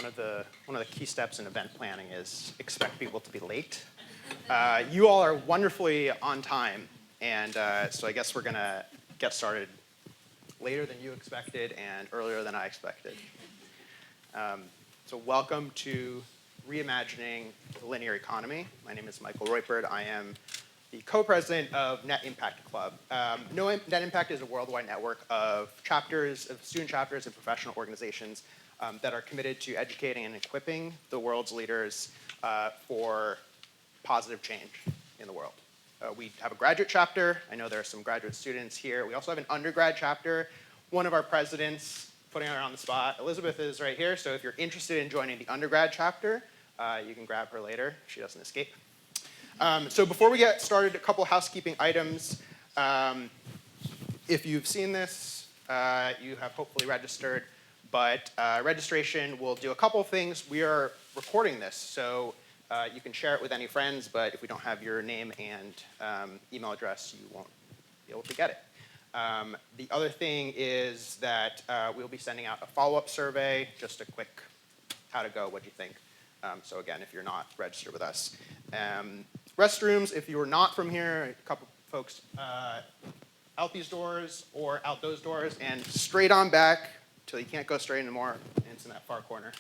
one of the key steps in event planning is expect people to be late. You all are wonderfully on time, and so I guess we're going to get started later than you expected and earlier than I expected. So welcome to Reimagining the Linear Economy. My name is Michael Roipert. I am the co-president of Net Impact Club. Net Impact is a worldwide network of chapters, of student chapters and professional organizations that are committed to educating and equipping the world's leaders for positive change in the world. We have a graduate chapter. I know there are some graduate students here. We also have an undergrad chapter. One of our presidents, putting her on the spot, Elizabeth is right here. So if you're interested in joining the undergrad chapter, you can grab her later. She doesn't escape. So before we get started, a couple housekeeping items. If you've seen this, you have hopefully registered. But registration will do a couple of things. We are recording this, so you can share it with any friends. But if we don't have your name and email address, you won't be able to get it. The other thing is that we'll be sending out a follow-up survey, just a quick how to go, what do you think? So again, if you're not registered with us. Restrooms, if you are not from here, a couple folks out these doors or out those doors and straight on back till you can't go straight anymore. It's in that far corner.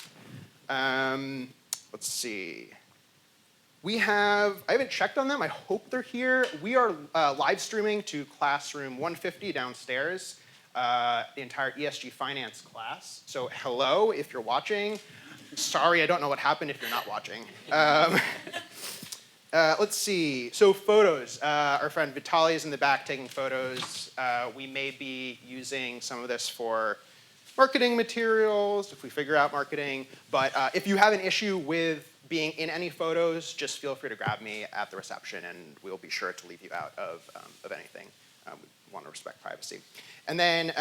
Let's see. I haven't checked on them. I hope they're here. We are live streaming to classroom 150 downstairs, the entire ESG finance class. So hello, if you're watching. Sorry, I don't know what happened if you're not watching. Let's see. So photos. Our friend Vitaly is in the back taking photos. We may be using some of this for marketing materials, if we figure out marketing. But if you have an issue with being in any photos, just feel free to grab me at the reception, and we'll be sure to leave you out of anything. We want to respect privacy. And then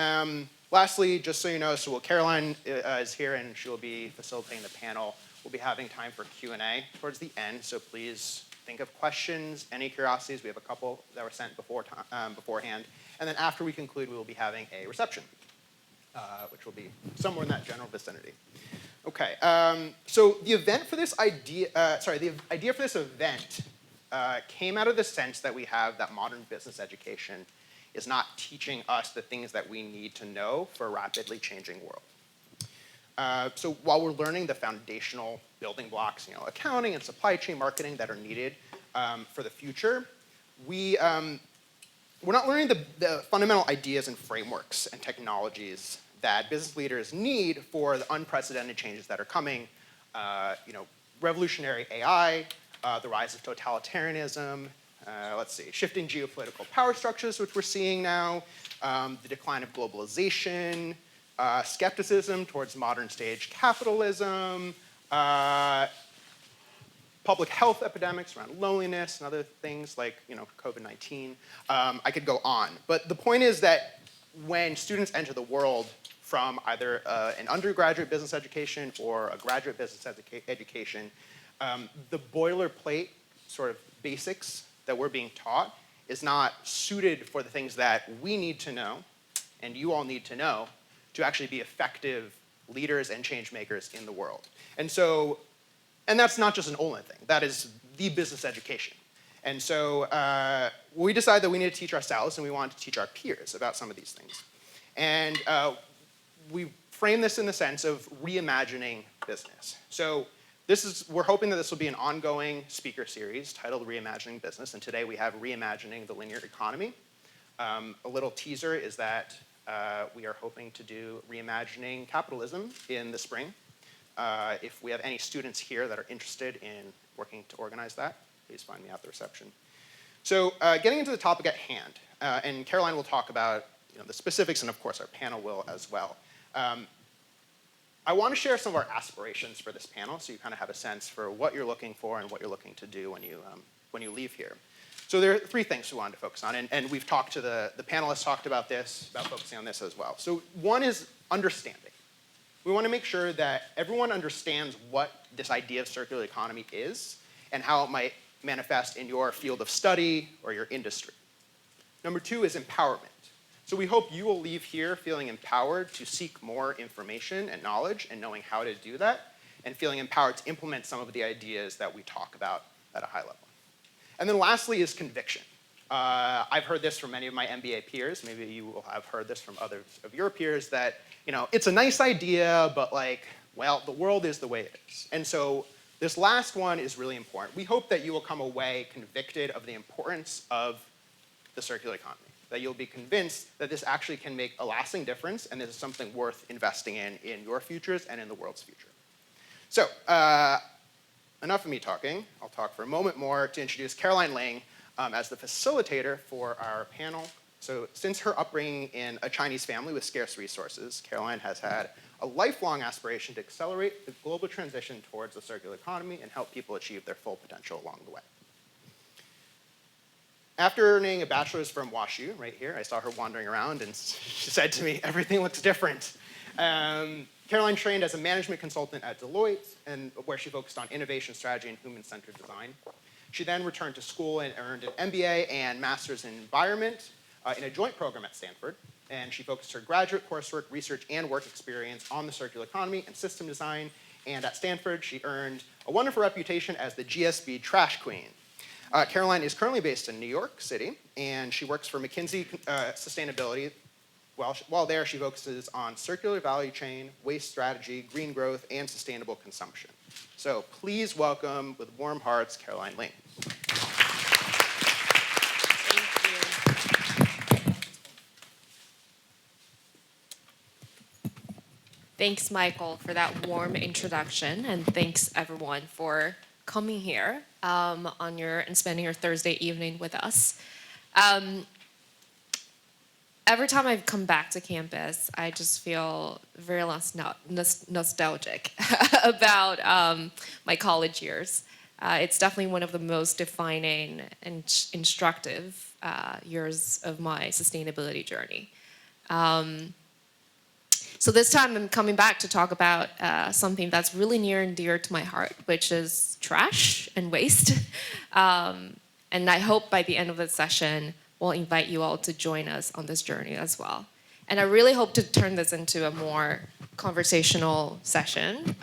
lastly, just so you know, so Caroline is here, and she will be facilitating the panel. We'll be having time for Q&A towards the end, so please think of questions, any curiosities. We have a couple that were sent beforehand. And then after we conclude, we will be having a reception, which will be somewhere in that general vicinity. Okay, so the event for this idea, the idea for this event came out of the sense that we have that modern business education is not teaching us the things that we need to know for a rapidly changing world. So while we're learning the foundational building blocks, accounting and supply chain marketing that are needed for the future, we're not learning the fundamental ideas and frameworks and technologies that business leaders need for the unprecedented changes that are coming. Revolutionary AI, the rise of totalitarianism, shifting geopolitical power structures, which we're seeing now, the decline of globalization, skepticism towards modern stage capitalism, public health epidemics around loneliness and other things like COVID-19. I could go on. But the point is that when students enter the world from either an undergraduate business education or a graduate business education, the boilerplate sort of basics that we're being taught is not suited for the things that we need to know and you all need to know to actually be effective leaders and change makers in the world. And that's not just an Olin thing. That is the business education. And so we decided that we need to teach ourselves and we wanted to teach our peers about some of these things. And we frame this in the sense of reimagining business. So we're hoping that this will be an ongoing speaker series titled Reimagining Business. And today we have Reimagining the Linear Economy. A little teaser is that we are hoping to do Reimagining Capitalism in the spring. If we have any students here that are interested in working to organize that, please find me at the reception. So getting into the topic at hand, and Caroline will talk about the specifics, and of course our panel will as well. I want to share some of our aspirations for this panel so you kind of have a sense for what you're looking for and what you're looking to do when you leave here. So there are three things we wanted to focus on, and we've talked to the panelists talked about focusing on this as well. So one is understanding. We want to make sure that everyone understands what this idea of circular economy is and how it might manifest in your field of study or your industry. Number two is empowerment. So we hope you will leave here feeling empowered to seek more information and knowledge and knowing how to do that and feeling empowered to implement some of the ideas that we talk about at a high level. And then lastly is conviction. I've heard this from many of my MBA peers. Maybe you will have heard this from others of your peers that, it's a nice idea, but well, the world is the way it is. And so this last one is really important. We hope that you will come away convicted of the importance of the circular economy, that you'll be convinced that this actually can make a lasting difference and this is something worth investing in your futures and in the world's future. So enough of me talking. I'll talk for a moment more to introduce Caroline Ling as the facilitator for our panel. So since her upbringing in a Chinese family with scarce resources, Caroline has had a lifelong aspiration to accelerate the global transition towards the circular economy and help people achieve their full potential along the way. After earning a bachelor's from WashU, right here, I saw her wandering around and she said to me, everything looks different. Caroline trained as a management consultant at Deloitte, and where she focused on innovation strategy and human-centered design. She then returned to school and earned an MBA and master's in environment in a joint program at Stanford. And she focused her graduate coursework, research, and work experience on the circular economy and system design. And at Stanford, she earned a wonderful reputation as the GSB trash queen. Caroline is currently based in New York City, and she works for McKinsey Sustainability. While there, she focuses on circular value chain, waste strategy, green growth, and sustainable consumption. So please welcome, with warm hearts, Caroline Ling. Thanks, Michael, for that warm introduction, and thanks everyone for coming here and spending your Thursday evening with us. Every time I've come back to campus, I just feel very nostalgic about my college years. It's definitely one of the most defining and instructive years of my sustainability journey. So this time I'm coming back to talk about something that's really near and dear to my heart, which is trash and waste. And I hope by the end of the session, we'll invite you all to join us on this journey as well. And I really hope to turn this into a more conversational session.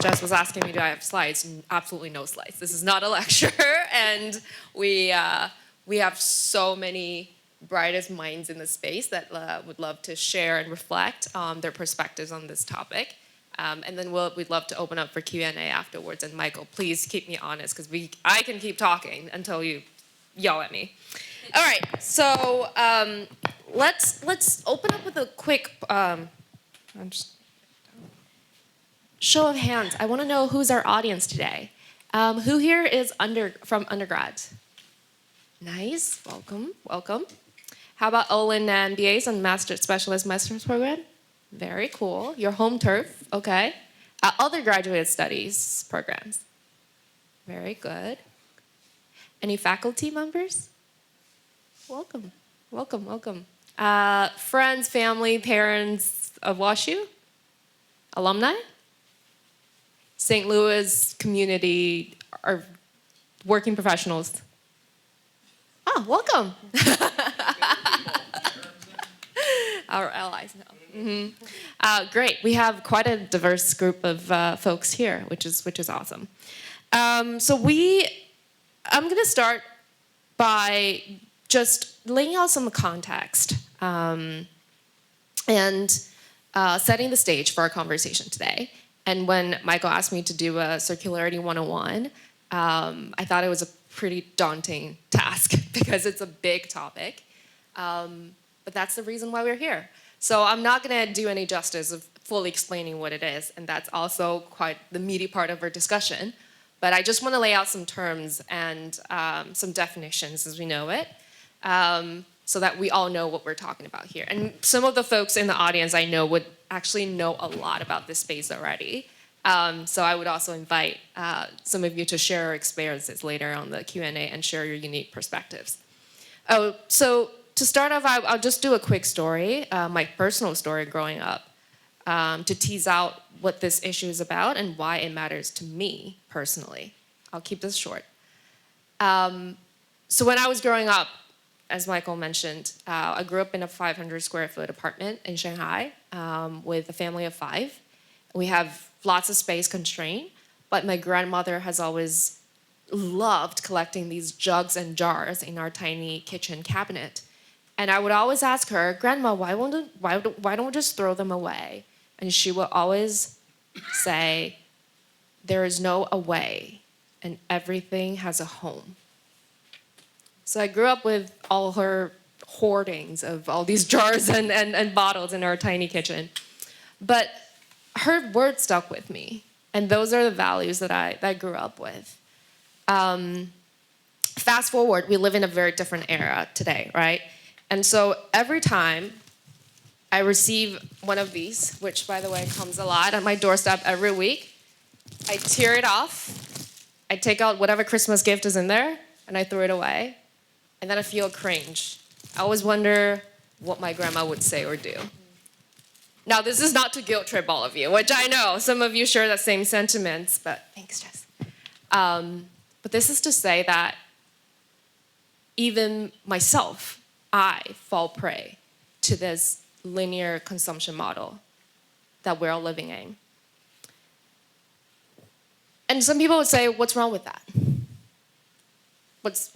Jess was asking me, do I have slides? Absolutely no slides. This is not a lecture, and we have so many brightest minds in the space that would love to share and reflect their perspectives on this topic. And then we'd love to open up for Q&A afterwards. And Michael, please keep me honest, because I can keep talking until you yell at me. All right, so let's open up with a quick show of hands. I want to know who's our audience today. Who here is from undergrad? Nice, welcome. How about Olin MBAs and Specialist Master's Program? Very cool. Your home turf, okay. Other graduate studies programs? Very good. Any faculty members? Welcome. Friends, family, parents of WashU? Alumni? St. Louis community, or working professionals? Oh, welcome. Our allies now. Mm-hmm. Great. We have quite a diverse group of folks here, which is awesome. I'm going to start by just laying out some context and setting the stage for our conversation today. And when Michael asked me to do a Circularity 101, I thought it was a pretty daunting task because it's a big topic. But that's the reason why we're here. So I'm not going to do any justice of fully explaining what it is, and that's also quite the meaty part of our discussion. But I just want to lay out some terms and some definitions as we know it, so that we all know what we're talking about here. And some of the folks in the audience I know would actually know a lot about this space already. So I would also invite some of you to share your experiences later on the Q&A and share your unique perspectives. Oh, so to start off, I'll just do a quick story, my personal story growing up, to tease out what this issue is about and why it matters to me personally. I'll keep this short. So when I was growing up, as Michael mentioned, I grew up in a 500 square foot apartment in Shanghai with a family of 5. We have lots of space constraint, but my grandmother has always loved collecting these jugs and jars in our tiny kitchen cabinet. And I would always ask her, Grandma, why don't we just throw them away? And she would always say, there is no away, and everything has a home. So I grew up with all her hoardings of all these jars and bottles in our tiny kitchen. But her words stuck with me, and those are the values that I grew up with. Fast forward, we live in a very different era today, right? And so every time I receive one of these, which by the way comes a lot on my doorstep every week, I tear it off, I take out whatever Christmas gift is in there, and I throw it away. And then I feel cringe. I always wonder what my grandma would say or do. Now, this is not to guilt trip all of you, which I know some of you share that same sentiments, but thanks, Jess. But this is to say that even myself, I fall prey to this linear consumption model that we're all living in. And some people would say, what's wrong with that? What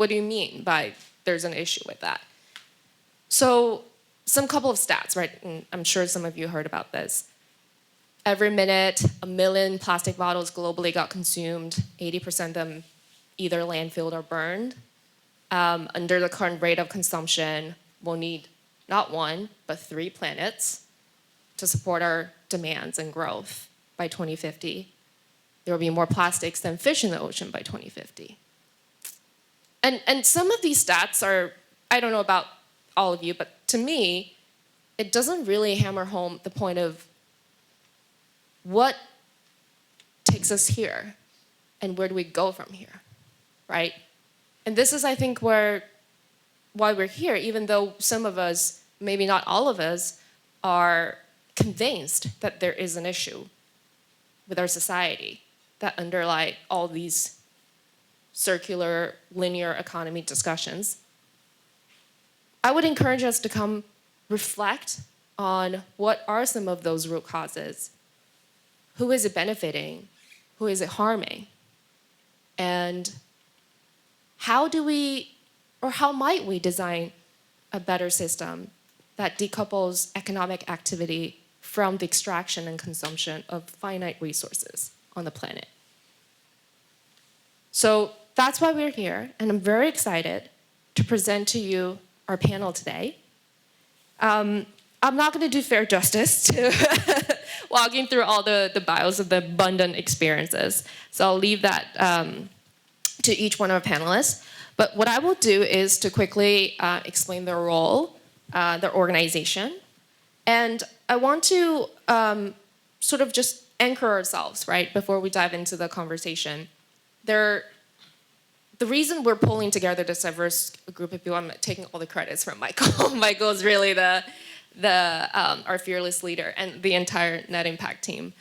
do you mean by there's an issue with that? So some couple of stats, right? And I'm sure some of you heard about this. Every minute, 1 million plastic bottles globally got consumed. 80% of them either landfilled or burned. Under the current rate of consumption, we'll need not 1, but 3 planets to support our demands and growth by 2050. There will be more plastics than fish in the ocean by 2050. And some of these stats are, I don't know about all of you, but to me, it doesn't really hammer home the point of what takes us here and where do we go from here, right? And this is, I think, why we're here, even though some of us, maybe not all of us, are convinced that there is an issue with our society that underlie all these circular, linear economy discussions. I would encourage us to come reflect on what are some of those root causes. Who is it benefiting? Who is it harming? And how might we design a better system that decouples economic activity from the extraction and consumption of finite resources on the planet? So that's why we're here, and I'm very excited to present to you our panel today. I'm not going to do fair justice to walking through all the bios of the abundant experiences, so I'll leave that to each one of our panelists. But what I will do is to quickly explain their role, their organization, and I want to sort of just anchor ourselves, right, before we dive into the conversation. The reason we're pulling together this diverse group of people, I'm taking all the credits from Michael. Michael is really our fearless leader and the entire Net Impact team.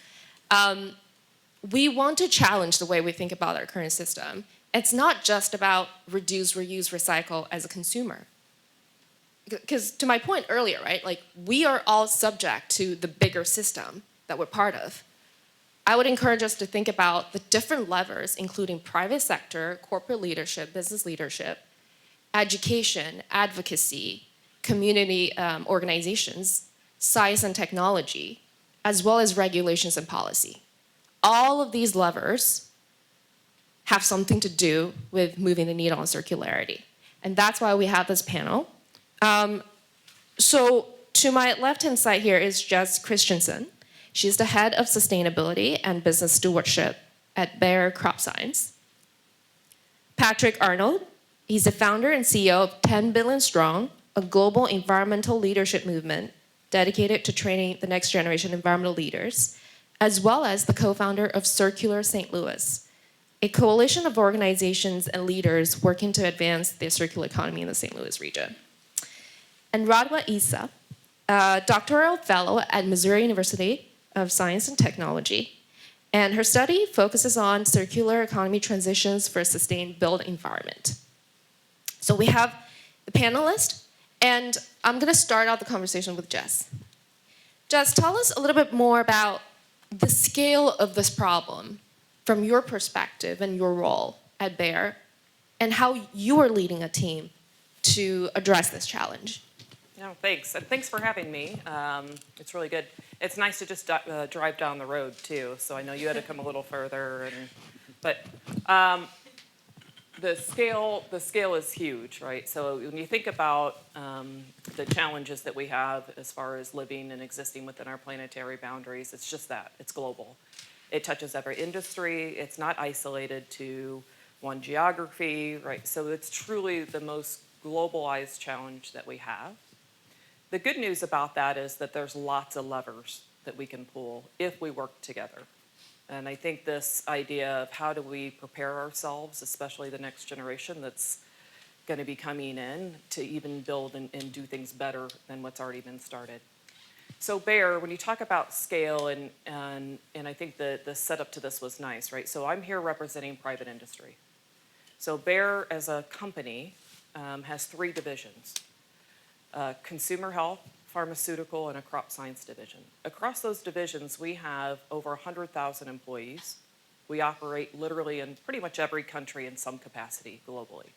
We want to challenge the way we think about our current system. It's not just about reduce, reuse, recycle as a consumer. Because to my point earlier, right, like we are all subject to the bigger system that we're part of. I would encourage us to think about the different levers, including private sector, corporate leadership, business leadership, education, advocacy, community organizations, science and technology, as well as regulations and policy. All of these levers have something to do with moving the needle on circularity. And that's why we have this panel. So to my left-hand side here is Jess Christiansen. She's the head of sustainability and business stewardship at Bayer Crop Science. Patrick Arnold, he's the founder and CEO of 10 Billion Strong, a global environmental leadership movement dedicated to training the next generation environmental leaders, as well as the co-founder of Circular St. Louis, a coalition of organizations and leaders working to advance the circular economy in the St. Louis region. And Radwa Eissa, a doctoral fellow at Missouri University of Science and Technology, and her study focuses on circular economy transitions for a sustained built environment. So we have the panelists, and I'm going to start out the conversation with Jess. Jess, tell us a little bit more about the scale of this problem from your perspective and your role at Bayer, and how you are leading a team to address this challenge. No, thanks. And thanks for having me. It's really good. It's nice to just drive down the road, too. So I know you had to come a little further. But the scale is huge, right? So when you think about the challenges that we have as far as living and existing within our planetary boundaries, it's just that. It's global. It touches every industry. It's not isolated to one geography, right? So it's truly the most globalized challenge that we have. The good news about that is that there's lots of levers that we can pull if we work together. And I think this idea of how do we prepare ourselves, especially the next generation that's going to be coming in, to even build and do things better than what's already been started. So Bayer, when you talk about scale, and I think the setup to this was nice, right? So I'm here representing private industry. So Bayer as a company has 3 divisions: consumer health, pharmaceutical, and a crop science division. Across those divisions, we have over 100,000 employees. We operate literally in pretty much every country in some capacity globally.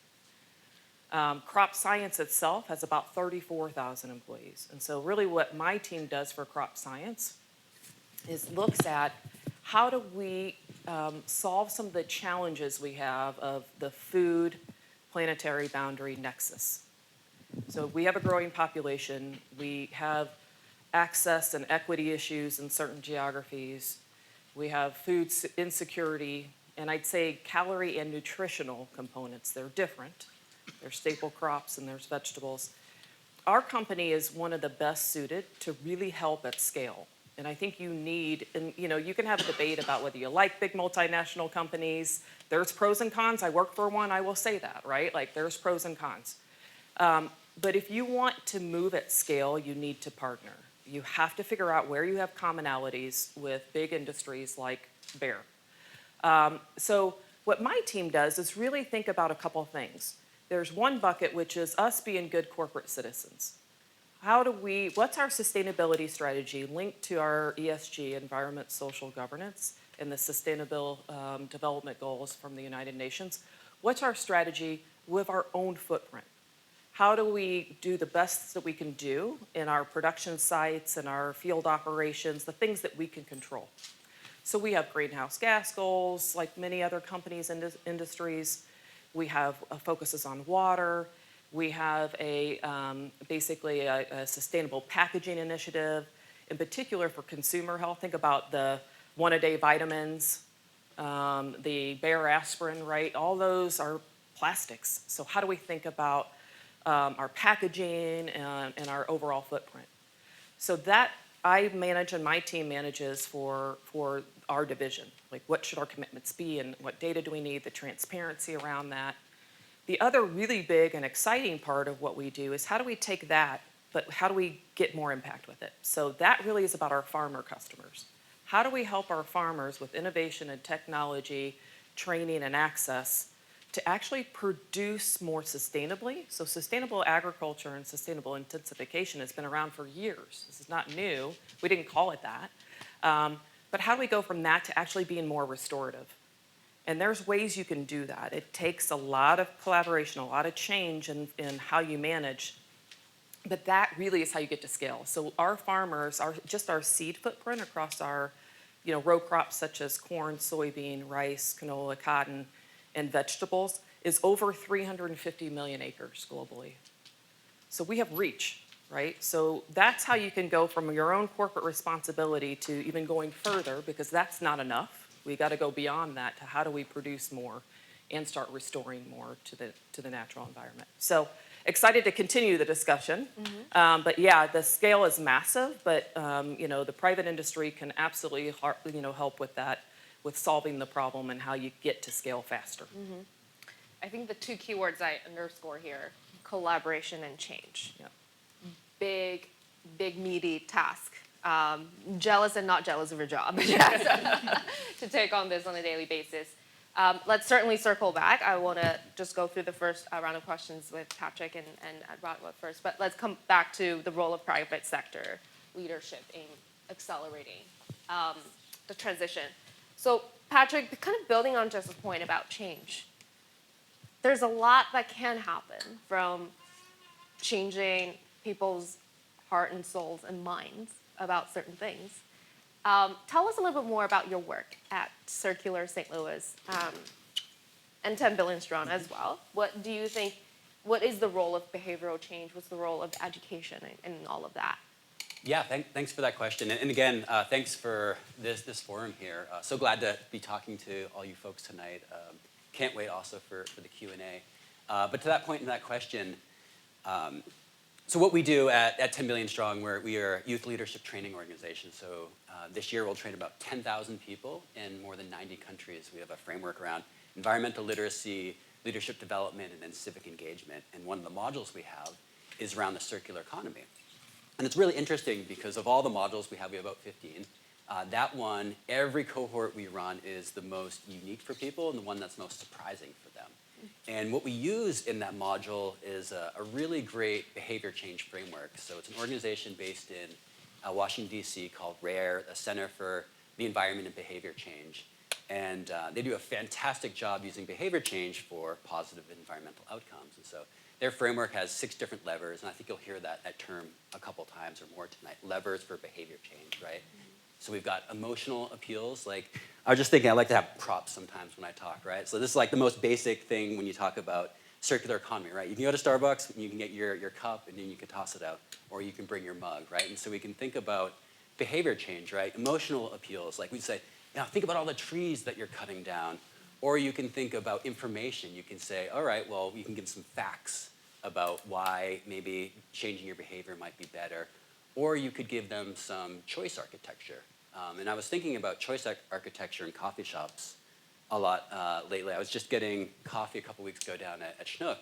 Crop science itself has about 34,000 employees. And so really what my team does for crop science is looks at how do we solve some of the challenges we have of the food planetary boundary nexus. So we have a growing population. We have access and equity issues in certain geographies. We have food insecurity, and I'd say calorie and nutritional components. They're different. There's staple crops and there's vegetables. Our company is one of the best suited to really help at scale. And I think you need, and you can have a debate about whether you like big multinational companies. There's pros and cons. I work for one, I will say that, right? Like there's pros and cons. But if you want to move at scale, you need to partner. You have to figure out where you have commonalities with big industries like Bayer. So what my team does is really think about a couple of things. There's one bucket, which is us being good corporate citizens. What's our sustainability strategy linked to our ESG, environment, social governance, and the sustainable development goals from the United Nations? What's our strategy with our own footprint? How do we do the best that we can do in our production sites and our field operations, the things that we can control? So we have greenhouse gas goals, like many other companies and industries. We have focuses on water. We have basically a sustainable packaging initiative, in particular for consumer health. Think about the one-a-day vitamins, the Bayer aspirin, right? All those are plastics. So how do we think about our packaging and our overall footprint? So that I manage and my team manages for our division. Like what should our commitments be and what data do we need, the transparency around that. The other really big and exciting part of what we do is how do we take that, but how do we get more impact with it? So that really is about our farmer customers. How do we help our farmers with innovation and technology, training and access to actually produce more sustainably? So sustainable agriculture and sustainable intensification has been around for years. This is not new. We didn't call it that. But how do we go from that to actually being more restorative? And there's ways you can do that. It takes a lot of collaboration, a lot of change in how you manage. But that really is how you get to scale. So our farmers, our seed footprint across our row crops such as corn, soybean, rice, canola, cotton, and vegetables is over 350 million acres globally. So we have reach, right? So that's how you can go from your own corporate responsibility to even going further, because that's not enough. We got to go beyond that to how do we produce more and start restoring more to the natural environment. So excited to continue the discussion. Mm-hmm. But yeah, the scale is massive, but the private industry can absolutely help with that, with solving the problem and how you get to scale faster. Mm-hmm. I think the 2 keywords I underscore here, collaboration and change. Yep. Big, meaty task. Jealous and not jealous of your job to take on this on a daily basis. Let's certainly circle back. I want to just go through the first round of questions with Patrick and Radwa first, but let's come back to the role of private sector leadership in accelerating the transition. So Patrick, kind of building on just a point about change, there's a lot that can happen from changing people's heart and souls and minds about certain things. Tell us a little bit more about your work at Circular St. Louis and 10 Billion Strong as well. What do you think, what is the role of behavioral change? What's the role of education in all of that? Yeah, thanks for that question. And again, thanks for this forum here. So glad to be talking to all you folks tonight. Can't wait also for the Q&A. But to that point in that question, so what we do at 10 Billion Strong, we are a youth leadership training organization. So this year we'll train about 10,000 people in more than 90 countries. We have a framework around environmental literacy, leadership development, and then civic engagement. And one of the modules we have is around the circular economy. And it's really interesting because of all the modules we have about 15. That one, every cohort we run is the most unique for people and the one that's most surprising for them. And what we use in that module is a really great behavior change framework. So it's an organization based in Washington, D.C. called RARE, a Center for the Environment and Behavior Change. And they do a fantastic job using behavior change for positive environmental outcomes. And so their framework has 6 different levers, and I think you'll hear that term a couple times or more tonight, levers for behavior change, right? So we've got emotional appeals. Like, I was just thinking I like to have props sometimes when I talk, right? So this is like the most basic thing when you talk about circular economy, right? You can go to Starbucks and you can get your cup and then you can toss it out, or you can bring your mug, right? And so we can think about behavior change, right? Emotional appeals, like we say, think about all the trees that you're cutting down. Or you can think about information. You can say, all right, well, you can give some facts about why maybe changing your behavior might be better. Or you could give them some choice architecture. And I was thinking about choice architecture in coffee shops a lot lately. I was just getting coffee a couple weeks ago down at Schnook.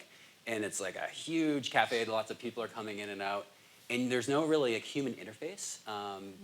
And it's like a huge cafe. Lots of people are coming in and out. And there's no really a human interface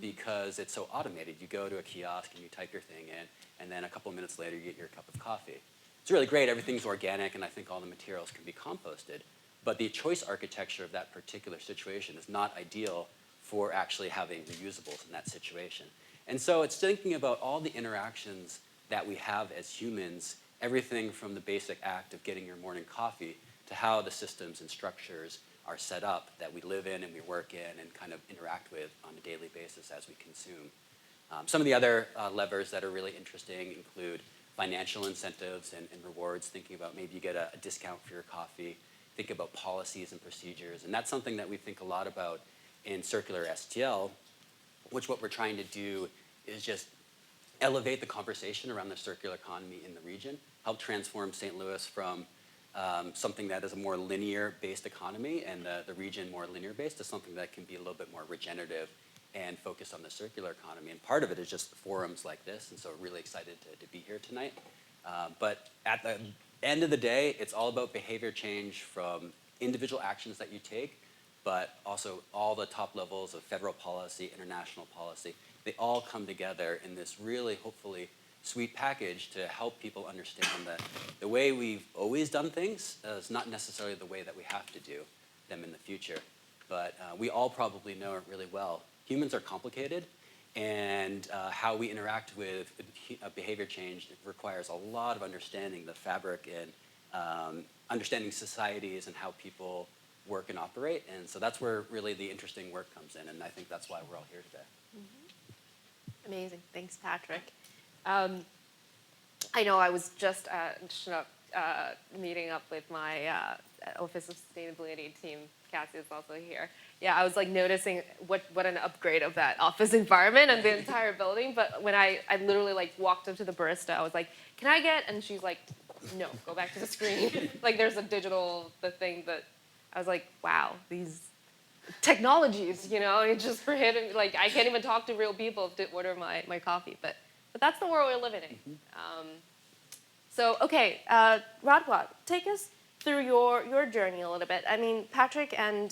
because it's so automated. You go to a kiosk and you type your thing in, and then a couple minutes later you get your cup of coffee. It's really great. Everything's organic, and I think all the materials can be composted. But the choice architecture of that particular situation is not ideal for actually having reusables in that situation. And so it's thinking about all the interactions that we have as humans, everything from the basic act of getting your morning coffee to how the systems and structures are set up that we live in and we work in and kind of interact with on a daily basis as we consume. Some of the other levers that are really interesting include financial incentives and rewards, thinking about maybe you get a discount for your coffee, think about policies and procedures, and that's something that we think a lot about in CircularSTL, which what we're trying to do is just elevate the conversation around the circular economy in the region, help transform St. Louis from something that is a more linear-based economy and the region more linear-based to something that can be a little bit more regenerative and focused on the circular economy. And part of it is just forums like this, and so really excited to be here tonight. But at the end of the day, it's all about behavior change from individual actions that you take, but also all the top levels of federal policy, international policy. They all come together in this really, hopefully, sweet package to help people understand that the way we've always done things is not necessarily the way that we have to do them in the future. But we all probably know it really well. Humans are complicated, and how we interact with behavior change requires a lot of understanding the fabric and understanding societies and how people work and operate. And so that's where really the interesting work comes in, and I think that's why we're all here today. Mm-hmm. Amazing. Thanks, Patrick. I know I was just at Schnook meeting up with my Office of Sustainability team. Cassie is also here. Yeah, I was like noticing what an upgrade of that office environment and the entire building. But when I literally like walked up to the barista, I was like, "Can I get?" And she's like, "No, go back to the screen." Like there's a digital thing that I was like, "Wow, these technologies, it's just for hidden. Like I can't even talk to real people to order my coffee." But that's the world we're living in. So okay, Radwa, take us through your journey a little bit. I mean, Patrick and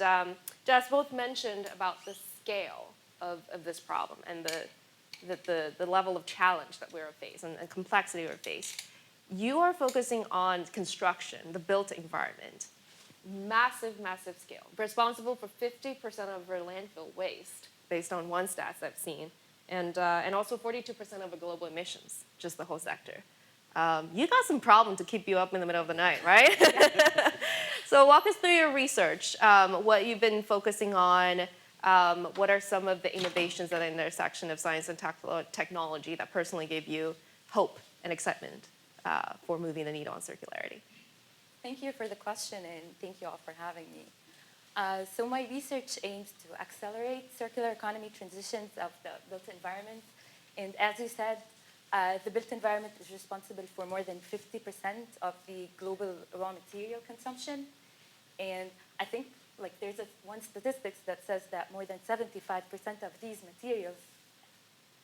Jess both mentioned about the scale of this problem and the level of challenge that we're faced and complexity we're faced. You are focusing on construction, the built environment, massive, massive scale, responsible for 50% of our landfill waste. based on one stats I've seen. And also 42% of the global emissions, just the whole sector. You got some problem to keep you up in the middle of the night, right? So walk us through your research, what you've been focusing on, what are some of the innovations at the intersection of science and technology that personally gave you hope and excitement for moving the needle on circularity? Thank you for the question, and thank you all for having me. So my research aims to accelerate circular economy transitions of the built environment. And as you said, the built environment is responsible for more than 50% of the global raw material consumption. And I think there's one statistics that says that more than 75% of these materials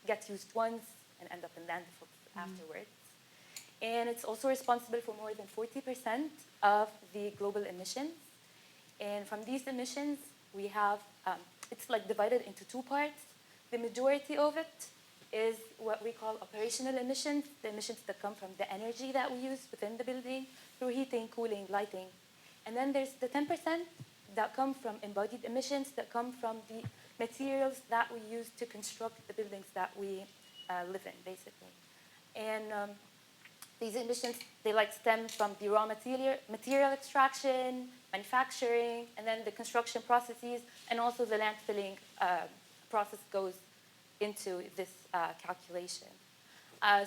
get used once and end up in landfills afterwards. And it's also responsible for more than 40% of the global emissions. And from these emissions, we have, it's divided into two parts. The majority of it is what we call operational emissions, the emissions that come from the energy that we use within the building through heating, cooling, lighting. And then there's the 10% that come from embodied emissions that come from the materials that we use to construct the buildings that we live in, basically. And these emissions, they stem from the raw material extraction, manufacturing, and then the construction processes, and also the landfilling process goes into this calculation.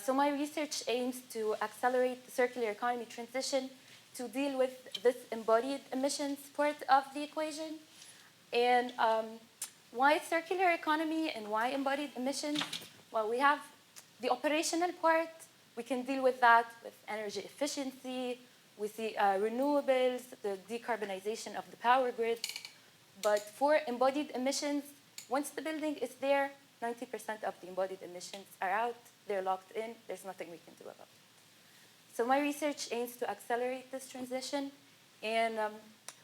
So my research aims to accelerate the circular economy transition to deal with this embodied emissions part of the equation. And why circular economy and why embodied emissions? Well, we have the operational part. We can deal with that with energy efficiency, with the renewables, the decarbonization of the power grid. But for embodied emissions, once the building is there, 90% of the embodied emissions are out. They're locked in. There's nothing we can do about it. So my research aims to accelerate this transition. And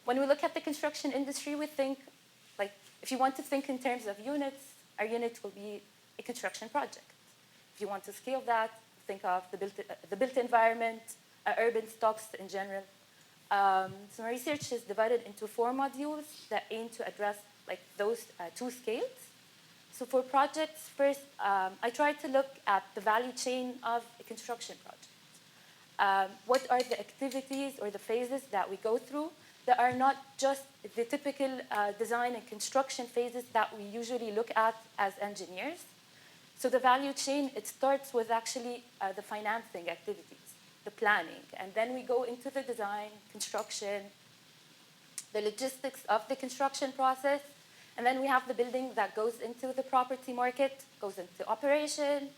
when we look at the construction industry, we think, if you want to think in terms of units, our unit will be a construction project. If you want to scale that, think of the built environment, urban stocks in general. So my research is divided into 4 modules that aim to address those 2 scales. So for projects, first, I tried to look at the value chain of a construction project. What are the activities or the phases that we go through that are not just the typical design and construction phases that we usually look at as engineers? So the value chain, it starts with actually the financing activities, the planning, and then we go into the design, construction, the logistics of the construction process, and then we have the building that goes into the property market, goes into operation,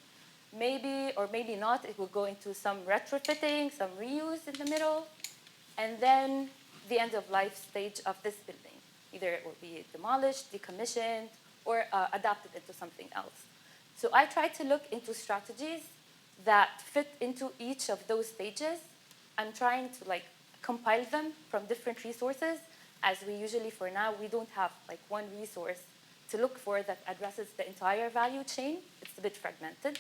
maybe or maybe not, it will go into some retrofitting, some reuse in the middle, and then the end of life stage of this building. Either it will be demolished, decommissioned, or adapted into something else. So I tried to look into strategies that fit into each of those stages. I'm trying to compile them from different resources, as we usually, for now, we don't have one resource to look for that addresses the entire value chain. It's a bit fragmented.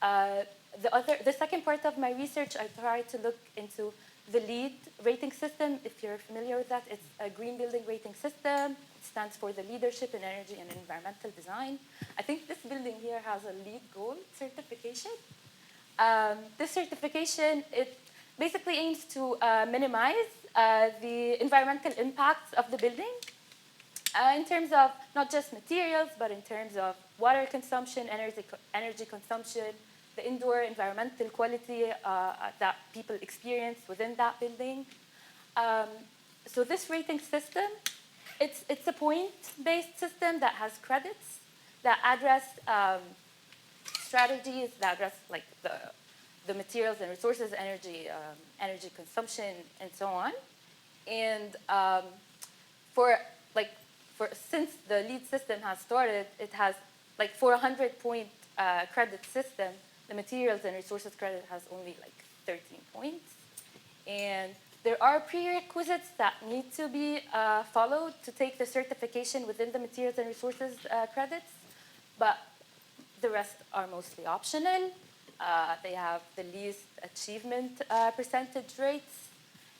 The second part of my research, I tried to look into the LEED rating system. If you're familiar with that, it's a green building rating system. It stands for the Leadership in Energy and Environmental Design. I think this building here has a LEED Gold certification. This certification, it basically aims to minimize the environmental impacts of the building in terms of not just materials, but in terms of water consumption, energy consumption, the indoor environmental quality that people experience within that building. So this rating system, it's a point-based system that has credits that address strategies that address the materials and resources, energy consumption, and so on. And since the LEED system has started, it has for a 100-point credit system, the materials and resources credit has only 13 points. And there are prerequisites that need to be followed to take the certification within the materials and resources credits, but the rest are mostly optional. They have the least achievement percentage rates.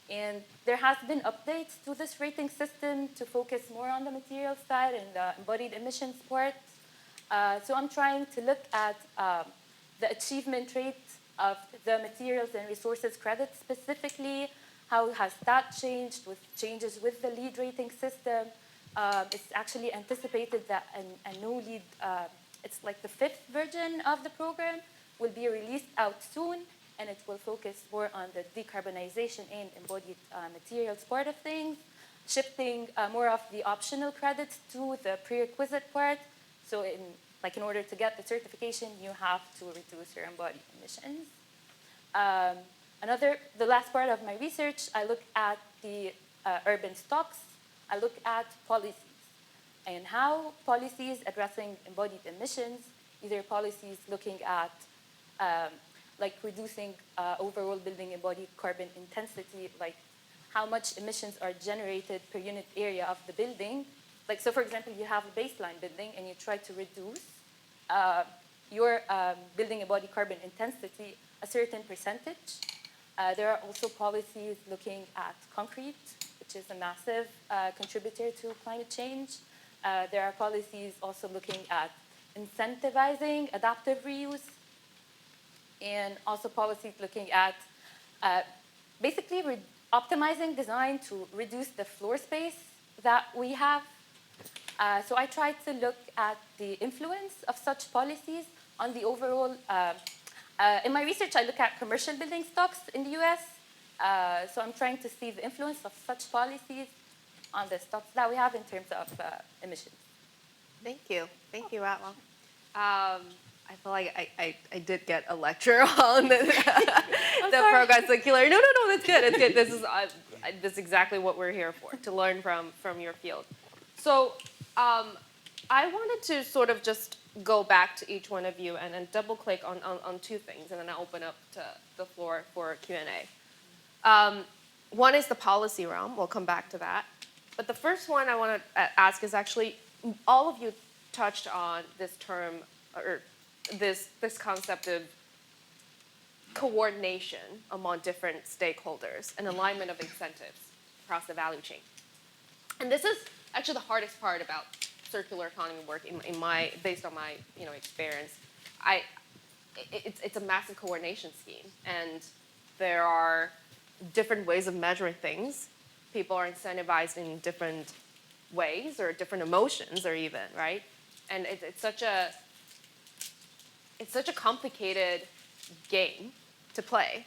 And there has been updates to this rating system to focus more on the material side and the embodied emissions part. So I'm trying to look at the achievement rate of the materials and resources credit specifically. How has that changed with changes with the lead rating system? It's actually anticipated that a no lead, it's like the 5th version of the program, will be released out soon, and it will focus more on the decarbonization and embodied materials part of things, shifting more of the optional credits to the prerequisite part. So in order to get the certification, you have to reduce your embodied emissions. The last part of my research, I look at the urban stocks. I look at policies and how policies addressing embodied emissions, either policies looking at like reducing overall building embodied carbon intensity, like how much emissions are generated per unit area of the building. Like, so for example, you have a baseline building and you try to reduce your building embodied carbon intensity a certain percentage. There are also policies looking at concrete, which is a massive contributor to climate change. There are policies also looking at incentivizing adaptive reuse, and also policies looking at basically optimizing design to reduce the floor space that we have. So I tried to look at the influence of such policies on the overall. In my research, I look at commercial building stocks in the US. So I'm trying to see the influence of such policies on the stocks that we have in terms of emissions. Thank you, Radwa. I feel like I did get a lecture on the program circular. No, that's good. It's good. This is exactly what we're here for, to learn from your field. So I wanted to sort of just go back to each one of you and then double click on two things, and then I'll open up to the floor for Q&A. One is the policy realm. We'll come back to that. But the first one I want to ask is actually, all of you touched on this term, or this concept of coordination among different stakeholders and alignment of incentives across the value chain. And this is actually the hardest part about circular economy work based on my experience. It's a massive coordination scheme, and there are different ways of measuring things. People are incentivized in different ways or different emotions, or even, right? And it's such a complicated game to play.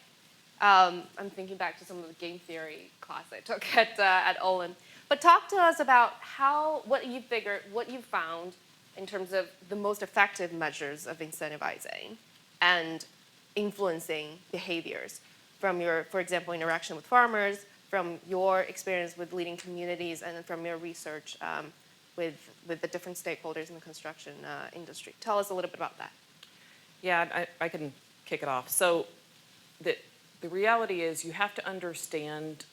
I'm thinking back to some of the game theory class I took at Olin. But talk to us about what you found in terms of the most effective measures of incentivizing and influencing behaviors from your, for example, interaction with farmers, from your experience with leading communities, and then from your research with the different stakeholders in the construction industry. Tell us a little bit about that. Yeah, I can kick it off. So the reality is you have to understand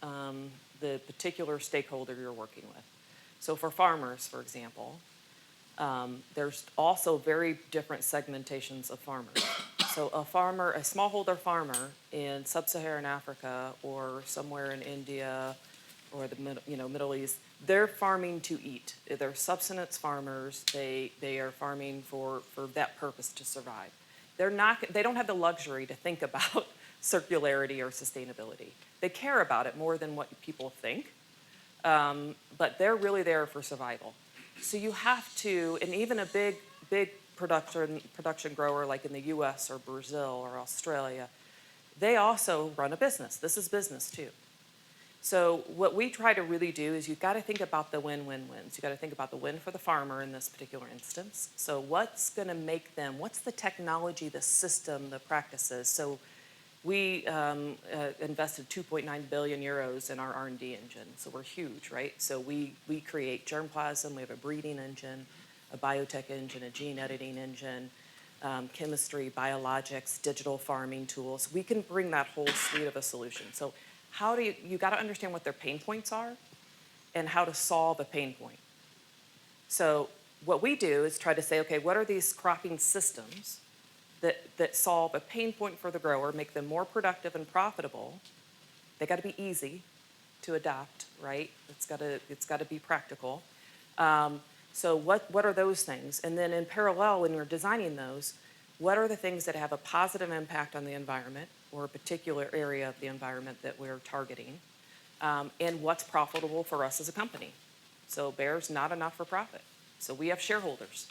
the particular stakeholder you're working with. So for farmers, for example, there's also very different segmentations of farmers. So a smallholder farmer in sub-Saharan Africa or somewhere in India or the Middle East, they're farming to eat. They're subsistence farmers. They are farming for that purpose, to survive. They don't have the luxury to think about circularity or sustainability. They care about it more than what people think, but they're really there for survival. So you have to, and even a big production grower like in the US or Brazil or Australia, they also run a business. This is business too. So what we try to really do is you've got to think about the win-win-wins. You've got to think about the win for the farmer in this particular instance. So what's going to make them, what's the technology, the system, the practices? So we invested 2.9 billion euros in our R&D engine. So we're huge, right? So we create germplasm, we have a breeding engine, a biotech engine, a gene editing engine, chemistry, biologics, digital farming tools. We can bring that whole suite of a solution. So how do you got to understand what their pain points are and how to solve a pain point. So what we do is try to say, okay, what are these cropping systems that solve a pain point for the grower, make them more productive and profitable? They got to be easy. to adapt, right? It's got to be practical. So what are those things? And then in parallel, when we're designing those, what are the things that have a positive impact on the environment or a particular area of the environment that we're targeting? And what's profitable for us as a company? So Bear's not a not-for-profit. So we have shareholders,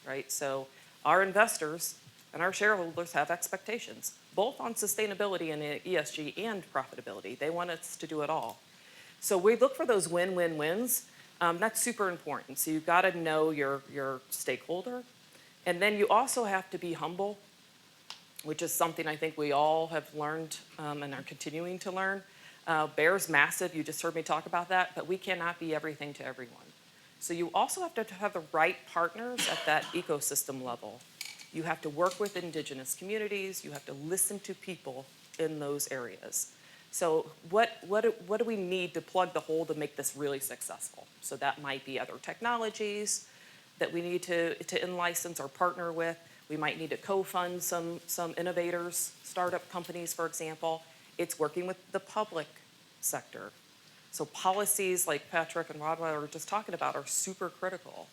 right? So our investors and our shareholders have expectations, both on sustainability and ESG and profitability. They want us to do it all. So we look for those win-win-wins. That's super important. So you've got to know your stakeholder. And then you also have to be humble, which is something I think we all have learned and are continuing to learn. Bear's massive, you just heard me talk about that, but we cannot be everything to everyone. So you also have to have the right partners at that ecosystem level. You have to work with indigenous communities. You have to listen to people in those areas. So what do we need to plug the hole to make this really successful? So that might be other technologies that we need to in-license or partner with. We might need to co-fund some innovators, startup companies, for example. It's working with the public sector. So policies like Patrick and Radwa were just talking about are super critical.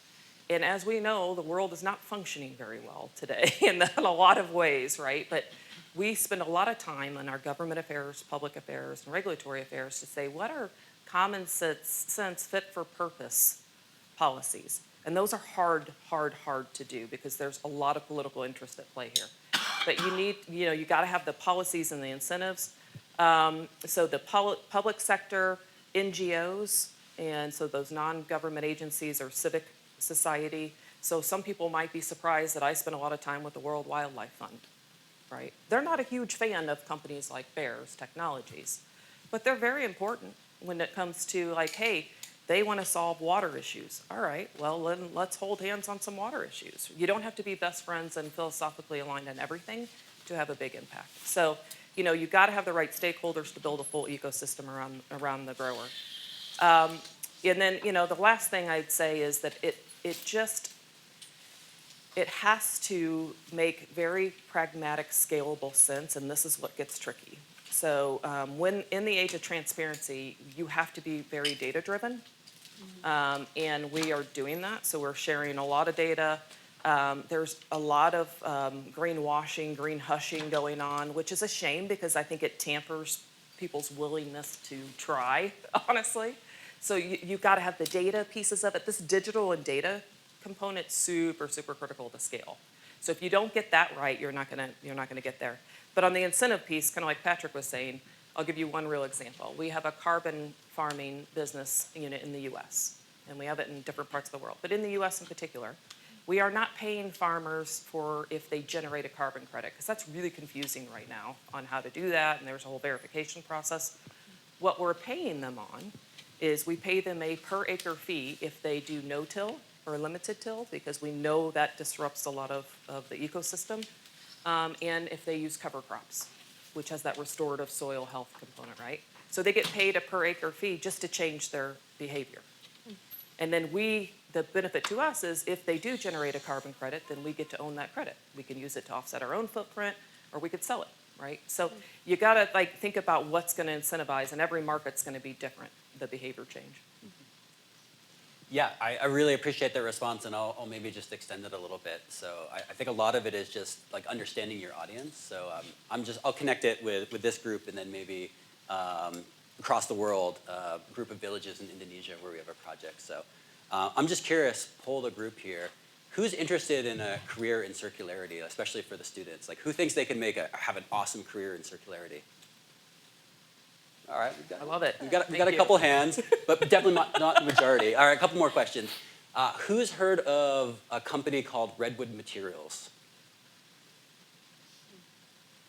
And as we know, the world is not functioning very well today in a lot of ways, right? But we spend a lot of time in our government affairs, public affairs, and regulatory affairs to say, what are common sense, fit for purpose policies? And those are hard to do because there's a lot of political interest at play here. But you got to have the policies and the incentives. So the public sector, NGOs, and so those non-government agencies or civic society. So some people might be surprised that I spend a lot of time with the World Wildlife Fund, right? They're not a huge fan of companies like Bear's Technologies, but they're very important when it comes to like, hey, they want to solve water issues. All right, well, then let's hold hands on some water issues. You don't have to be best friends and philosophically aligned on everything to have a big impact. So, you've got to have the right stakeholders to build a full ecosystem around the grower. And then, the last thing I'd say is that it has to make very pragmatic, scalable sense, and this is what gets tricky. So when in the age of transparency, you have to be very data-driven, and we are doing that. So we're sharing a lot of data. There's a lot of greenwashing, green hushing going on, which is a shame because I think it tampers people's willingness to try, honestly. So you've got to have the data pieces of it. This digital and data component super critical to scale. So if you don't get that right, you're not gonna get there. But on the incentive piece, kind of like Patrick was saying, I'll give you one real example. We have a carbon farming business unit in the U.S. and we have it in different parts of the world, but in the U.S. in particular, we are not paying farmers for if they generate a carbon credit because that's really confusing right now on how to do that, and there's a whole verification process. What we're paying them on is we pay them a per acre fee if they do no-till or limited till, because we know that disrupts a lot of the ecosystem, and if they use cover crops, which has that restorative soil health component, right? So they get paid a per acre fee just to change their behavior. And then the benefit to us is if they do generate a carbon credit, then we get to own that credit. We can use it to offset our own footprint, or we could sell it, right? So you gotta think about what's gonna incentivize, and every market's gonna be different, the behavior change. Yeah, I really appreciate the response, and I'll maybe just extend it a little bit. So I think a lot of it is just like understanding your audience. So I'll connect it with this group, and then maybe across the world, a group of villages in Indonesia where we have a project. So I'm just curious, poll the group here, who's interested in a career in circularity, especially for the students? Like, who thinks they can have an awesome career in circularity? All right, I love it. We've got a couple hands, but definitely not the majority. All right, a couple more questions. Who's heard of a company called Redwood Materials?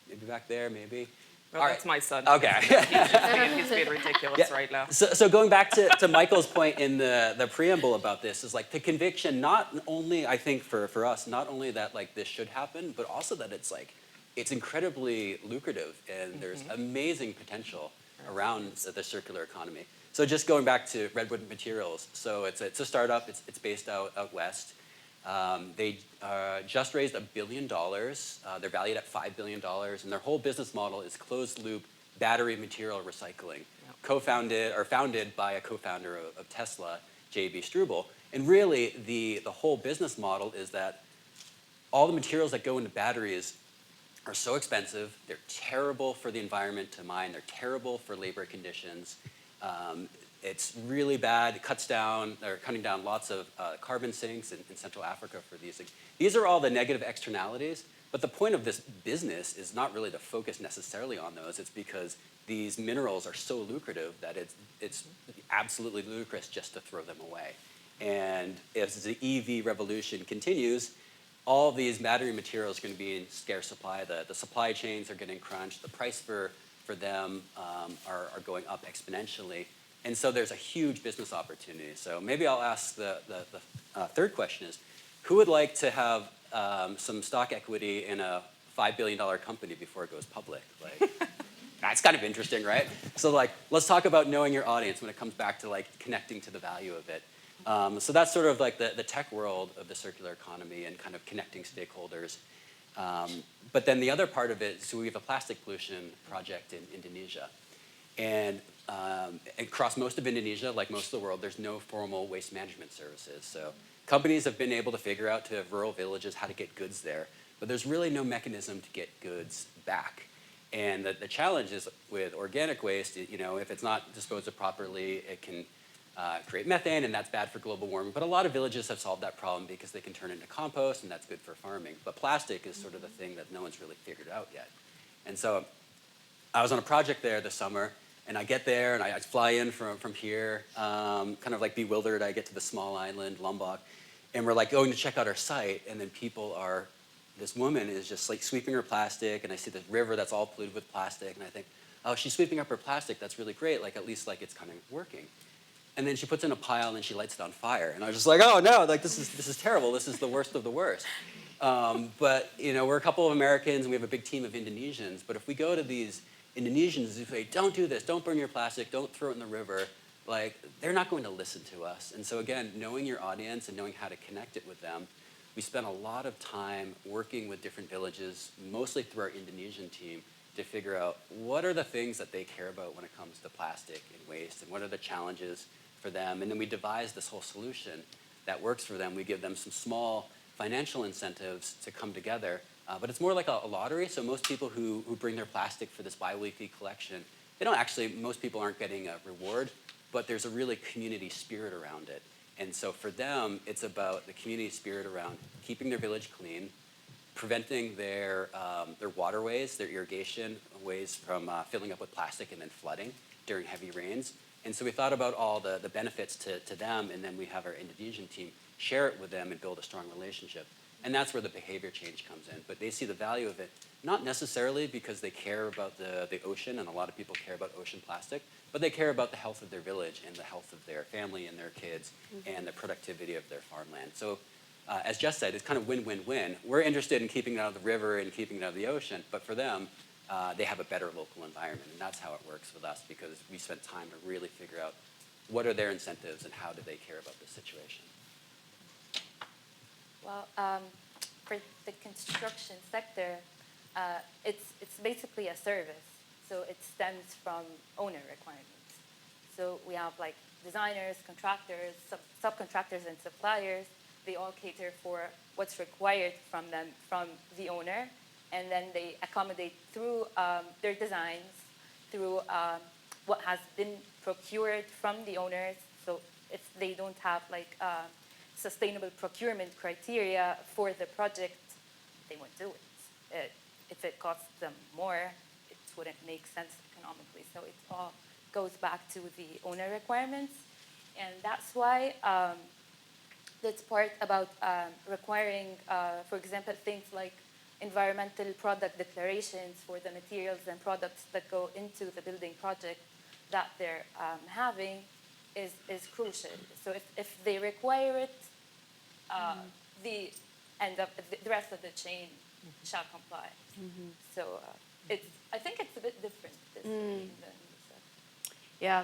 Maybe back there, maybe. Well, that's my son. Okay. He's being ridiculous right now. So going back to Michael's point in the preamble about this is like the conviction, not only I think for us, not only that like this should happen, but also that it's incredibly lucrative and there's amazing potential around the circular economy. So just going back to Redwood Materials, so it's a startup. It's based out west. They just raised $1 billion. They're valued at $5 billion, and their whole business model is closed loop battery material recycling. Yep. founded by a co-founder of Tesla, J.B. Struble. And really, the whole business model is that all the materials that go into batteries are so expensive, they're terrible for the environment to mine, they're terrible for labor conditions. It's really bad, it they're cutting down lots of carbon sinks in Central Africa for these. These are all the negative externalities, but the point of this business is not really to focus necessarily on those. It's because these minerals are so lucrative that it's absolutely ludicrous just to throw them away. And as the EV revolution continues, all these battery materials are going to be in scarce supply. The supply chains are getting crunched. The price for them are going up exponentially. And so there's a huge business opportunity. So maybe I'll ask the third question is, who would like to have some stock equity in a $5 billion company before it goes public? Like, that's kind of interesting, right? So like, let's talk about knowing your audience when it comes back to like connecting to the value of it. So that's sort of like the tech world of the circular economy and kind of connecting stakeholders. But then the other part of it, so we have a plastic pollution project in Indonesia. And across most of Indonesia, like most of the world, there's no formal waste management services. So companies have been able to figure out to rural villages how to get goods there, but there's really no mechanism to get goods back. And the challenge is with organic waste, if it's not disposed of properly, it can create methane, and that's bad for global warming. But a lot of villages have solved that problem because they can turn it into compost, and that's good for farming. But plastic is sort of the thing that no one's really figured out yet. And so I was on a project there this summer, and I get there, and I fly in from here, kind of like bewildered. I get to the small island, Lombok, and we're like going to check out our site, and then this woman is just like sweeping her plastic, and I see the river that's all polluted with plastic, and I think, oh, she's sweeping up her plastic. That's really great. Like at least like it's kind of working. And then she puts it in a pile and she lights it on fire. And I was just like, oh no, like this is terrible. This is the worst of the worst. But we're a couple of Americans and we have a big team of Indonesians. But if we go to these Indonesians who say, don't do this, don't burn your plastic, don't throw it in the river, like they're not going to listen to us. And so again, knowing your audience and knowing how to connect it with them, we spent a lot of time working with different villages, mostly through our Indonesian team, to figure out what are the things that they care about when it comes to plastic and waste, and what are the challenges for them. And then we devised this whole solution that works for them. We give them some small financial incentives to come together, but it's more like a lottery. So most people who bring their plastic for this bi-weekly collection, most people aren't getting a reward, but there's a really community spirit around it. And so for them, it's about the community spirit around keeping their village clean, preventing their waterways, their irrigation ways from filling up with plastic and then flooding during heavy rains. And so we thought about all the benefits to them, and then we have our Indonesian team share it with them and build a strong relationship. And that's where the behavior change comes in. But they see the value of it, not necessarily because they care about the ocean, and a lot of people care about ocean plastic, but they care about the health of their village and the health of their family and their kids and the productivity of their farmland. So as Jess said, it's kind of win-win-win. We're interested in keeping it out of the river and keeping it out of the ocean, but for them, they have a better local environment, and that's how it works with us because we spent time to really figure out what are their incentives and how do they care about this situation. Well, for the construction sector, it's basically a service. So it stems from owner requirements. So we have like designers, contractors, subcontractors, and suppliers. They all cater for what's required from them, from the owner, and then they accommodate through their designs, through what has been procured from the owners. So if they don't have like sustainable procurement criteria for the project, they won't do it. If it costs them more, it wouldn't make sense economically. So it all goes back to the owner requirements. And that's why that's part about requiring, for example, things like environmental product declarations for the materials and products that go into the building project that they're having is crucial. So if they require it, the rest of the chain shall comply. So I think it's a bit different. Yeah.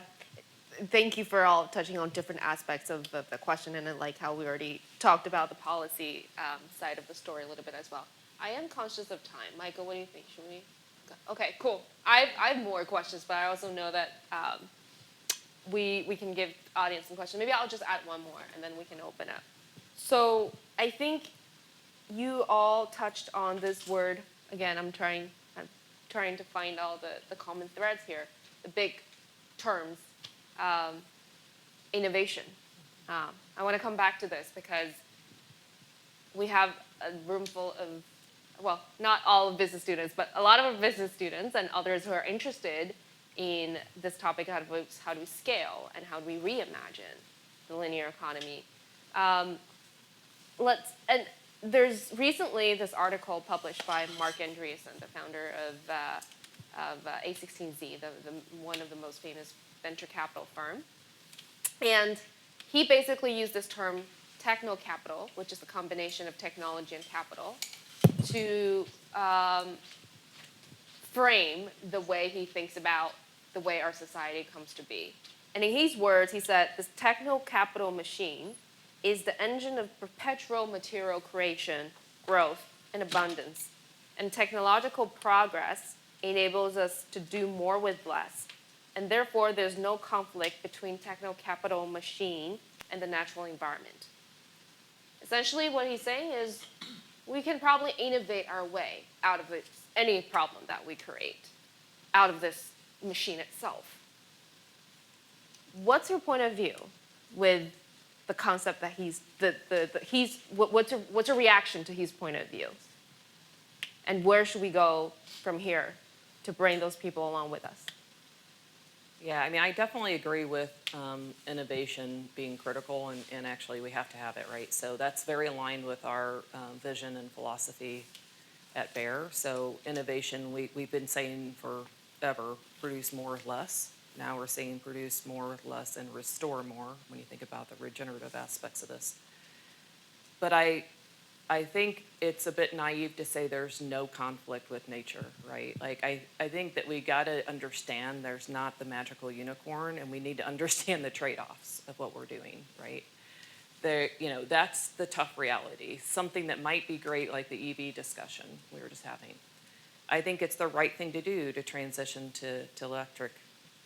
Thank you for all touching on different aspects of the question, and I like how we already talked about the policy side of the story a little bit as well. I am conscious of time. Michael, what do you think? Should we go? Okay, cool. I have more questions, but I also know that we can give audience some questions. Maybe I'll just add one more, and then we can open up. So I think you all touched on this word. Again, I'm trying to find all the common threads here, the big terms, innovation. I want to come back to this because we have a room full of, well, not all of business students, but a lot of our business students and others who are interested in this topic, how do we scale and how do we reimagine the linear economy. And there's recently this article published by Mark Andreessen, the founder of A16Z, one of the most famous venture capital firm. And he basically used this term techno-capital, which is a combination of technology and capital, to frame the way he thinks about the way our society comes to be. And in his words, he said, this techno-capital machine is the engine of perpetual material creation, growth, and abundance. And technological progress enables us to do more with less. And therefore, there's no conflict between techno-capital machine and the natural environment. Essentially, what he's saying is we can probably innovate our way out of any problem that we create, out of this machine itself. What's your point of view with the concept that what's a reaction to his point of view? And where should we go from here to bring those people along with us? Yeah, I mean, I definitely agree with innovation being critical, and actually we have to have it, right? So that's very aligned with our vision and philosophy at Bayer. So innovation, we've been saying forever, produce more with less. Now we're saying produce more with less and restore more when you think about the regenerative aspects of this. But I think it's a bit naive to say there's no conflict with nature, right? Like, I think that we got to understand there's not the magical unicorn, and we need to understand the trade-offs of what we're doing, right? That's the tough reality. Something that might be great, like the EV discussion we were just having. I think it's the right thing to do to transition to electric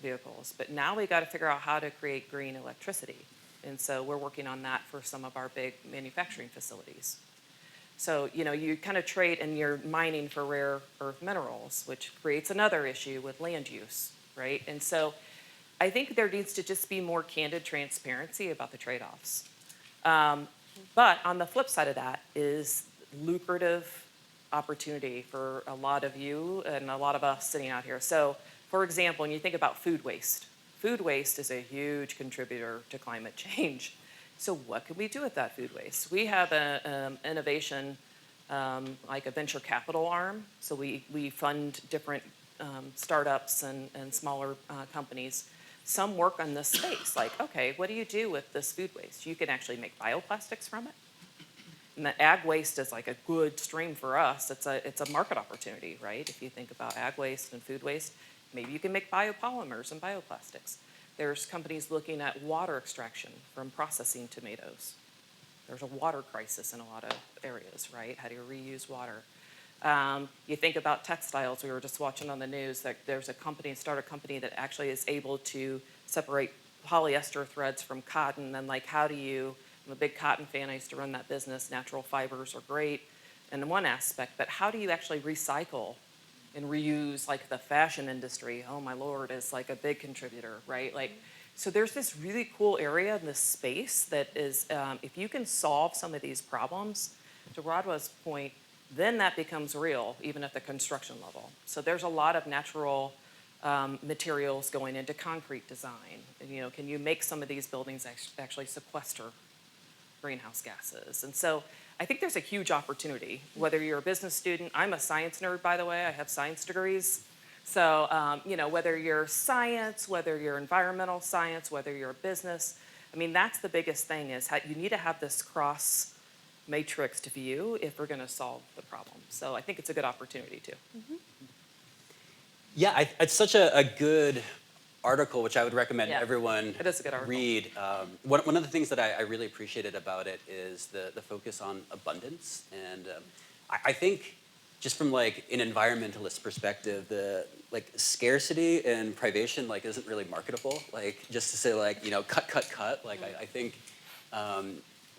vehicles. But now we got to figure out how to create green electricity. And so we're working on that for some of our big manufacturing facilities. So, you kind of trade, and you're mining for rare earth minerals, which creates another issue with land use, right? And so I think there needs to just be more candid transparency about the trade-offs. But on the flip side of that is lucrative opportunity for a lot of you and a lot of us sitting out here. So, for example, when you think about food waste is a huge contributor to climate change. So what can we do with that food waste? We have an innovation, like a venture capital arm. So we fund different startups and smaller companies. Some work on this space, like, okay, what do you do with this food waste? You can actually make bioplastics from it. And the ag waste is like a good stream for us. It's a market opportunity, right? If you think about ag waste and food waste, maybe you can make biopolymers and bioplastics. There's companies looking at water extraction from processing tomatoes. There's a water crisis in a lot of areas, right? How do you reuse water? You think about textiles. We were just watching on the news that there's a company that actually is able to separate polyester threads from cotton. And like, I'm a big cotton fan. I used to run that business. Natural fibers are great in one aspect, but how do you actually recycle and reuse? Like the fashion industry, oh my Lord, is like a big contributor, right? Like, so there's this really cool area in this space that is, if you can solve some of these problems, to Radwa's point, then that becomes real, even at the construction level. So there's a lot of natural materials going into concrete design. And, can you make some of these buildings actually sequester greenhouse gases? And so I think there's a huge opportunity, whether you're a business student. I'm a science nerd, by the way. I have science degrees. So, whether you're science, whether you're environmental science, whether you're a business, I mean, that's the biggest thing is you need to have this cross matrix to view if we're going to solve the problem. So I think it's a good opportunity too. Mm-hmm. Yeah, it's such a good article, which I would recommend everyone It is a good article. read. One of the things that I really appreciated about it is the focus on abundance. And I think just from like an environmentalist perspective, like scarcity and privation like isn't really marketable. Like just to say like, you know, cut. Like I think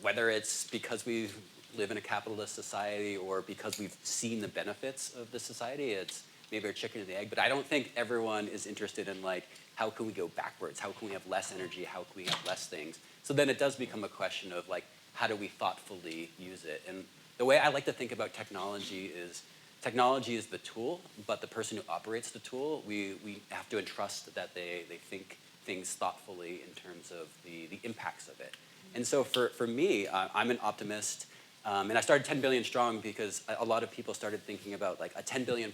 whether it's because we live in a capitalist society or because we've seen the benefits of the society, it's maybe a chicken and the egg. But I don't think everyone is interested in like, how can we go backwards? How can we have less energy? How can we have less things? So then it does become a question of like, how do we thoughtfully use it? And the way I like to think about technology is the tool, but the person who operates the tool, we have to entrust that they think things thoughtfully in terms of the impacts of it. And so for me, I'm an optimist, and I started 10 billion strong because a lot of people started thinking about like a 10 billion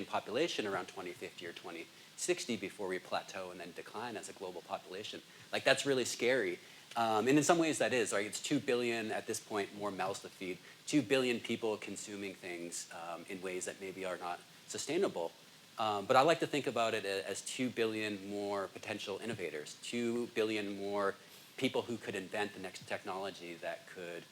population around 2050 or 2060 before we plateau and then decline as a global population. Like that's really scary. And in some ways that is, right? It's 2 billion at this point, more mouths to feed, 2 billion people consuming things in ways that maybe are not sustainable. But I like to think about it as 2 billion more potential innovators, 2 billion more people who could invent the next technology that could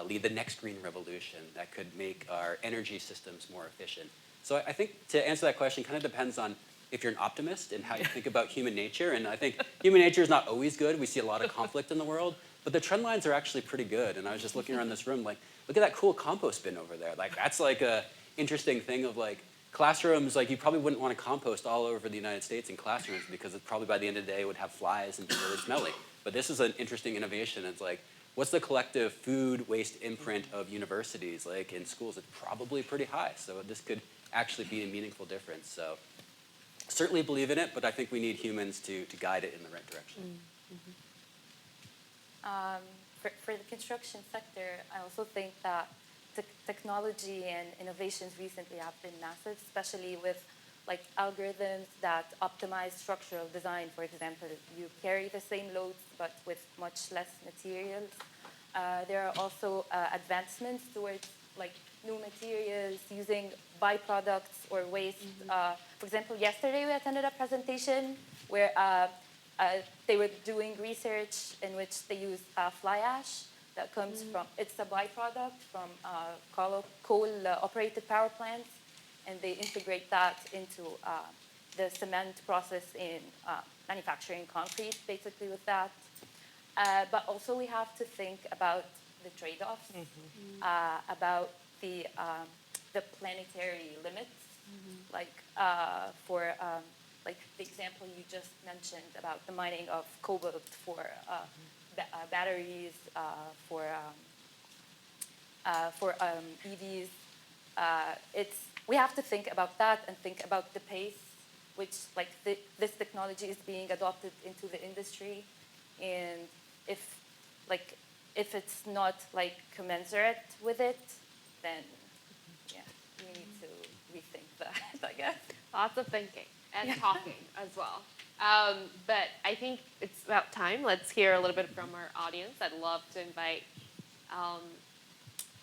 lead the next green revolution, that could make our energy systems more efficient. So I think to answer that question kind of depends on if you're an optimist and how you think about human nature. And I think human nature is not always good. We see a lot of conflict in the world, but the trend lines are actually pretty good. And I was just looking around this room like, look at that cool compost bin over there. Like that's like a interesting thing of like classrooms, like you probably wouldn't want to compost all over the United States in classrooms because it probably by the end of the day would have flies and be really smelly. But this is an interesting innovation. It's like, what's the collective food waste imprint of universities like in schools? It's probably pretty high. So this could actually be a meaningful difference. So certainly believe in it, but I think we need humans to guide it in the right direction. For the construction sector, I also think that technology and innovations recently have been massive, especially with like algorithms that optimize structural design. For example, you carry the same loads but with much less materials. There are also advancements towards like new materials using byproducts or waste. For example, yesterday we attended a presentation where they were doing research in which they use fly ash that comes from, it's a byproduct from coal-operated power plants, and they integrate that into the cement process in manufacturing concrete, basically with that. But also we have to think about the trade-offs, about the planetary limits, like for like the example you just mentioned about the mining of cobalt for batteries, for EVs. We have to think about that and think about the pace which like this technology is being adopted into the industry, and if it's not like commensurate with it, then yeah, we need to rethink that, I guess. Lots of thinking and talking as well. But I think it's about time. Let's hear a little bit from our audience. I'd love to invite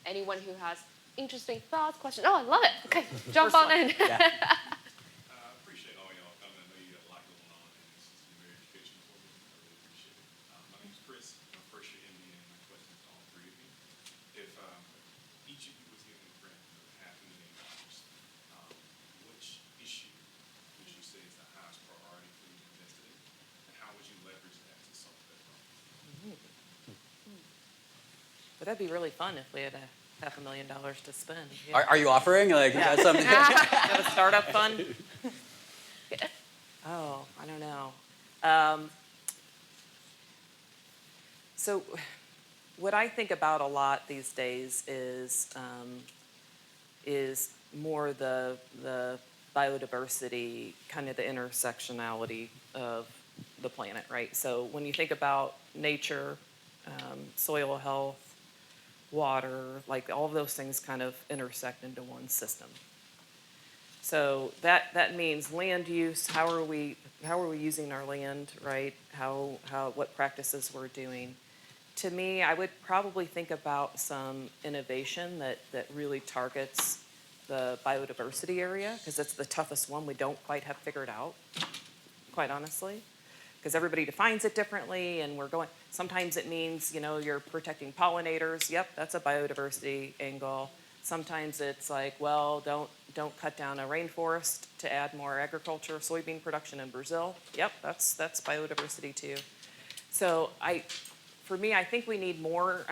anyone who has interesting thoughts, questions. Oh, I love it. Okay, jump on in. Yeah. I appreciate all y'all coming. I know you got a lot going on, and this is very educational for me. I really appreciate it. My name is Chris. I'm a first year MBA, and my question is to all three of you. If each of you was given a grant of $500,000, which issue would you say is the highest priority for you to invest in, and how would you leverage that to solve that problem? But that'd be really fun if we had $500,000 to spend. Yeah. Are you offering like something? Got a startup fund? Oh, I don't know. So what I think about a lot these days is more the biodiversity, kind of the intersectionality of the planet, right? So when you think about nature, soil health, water, like all of those things kind of intersect into one system. So that means land use. How are we using our land, right? What practices we're doing. To me, I would probably think about some innovation that really targets the biodiversity area, because it's the toughest one we don't quite have figured out, quite honestly. Because everybody defines it differently, and sometimes it means, you're protecting pollinators. Yep, that's a biodiversity angle. Sometimes it's like, well, don't cut down a rainforest to add more agriculture, soybean production in Brazil. Yep, that's biodiversity too. So for me, I think we need more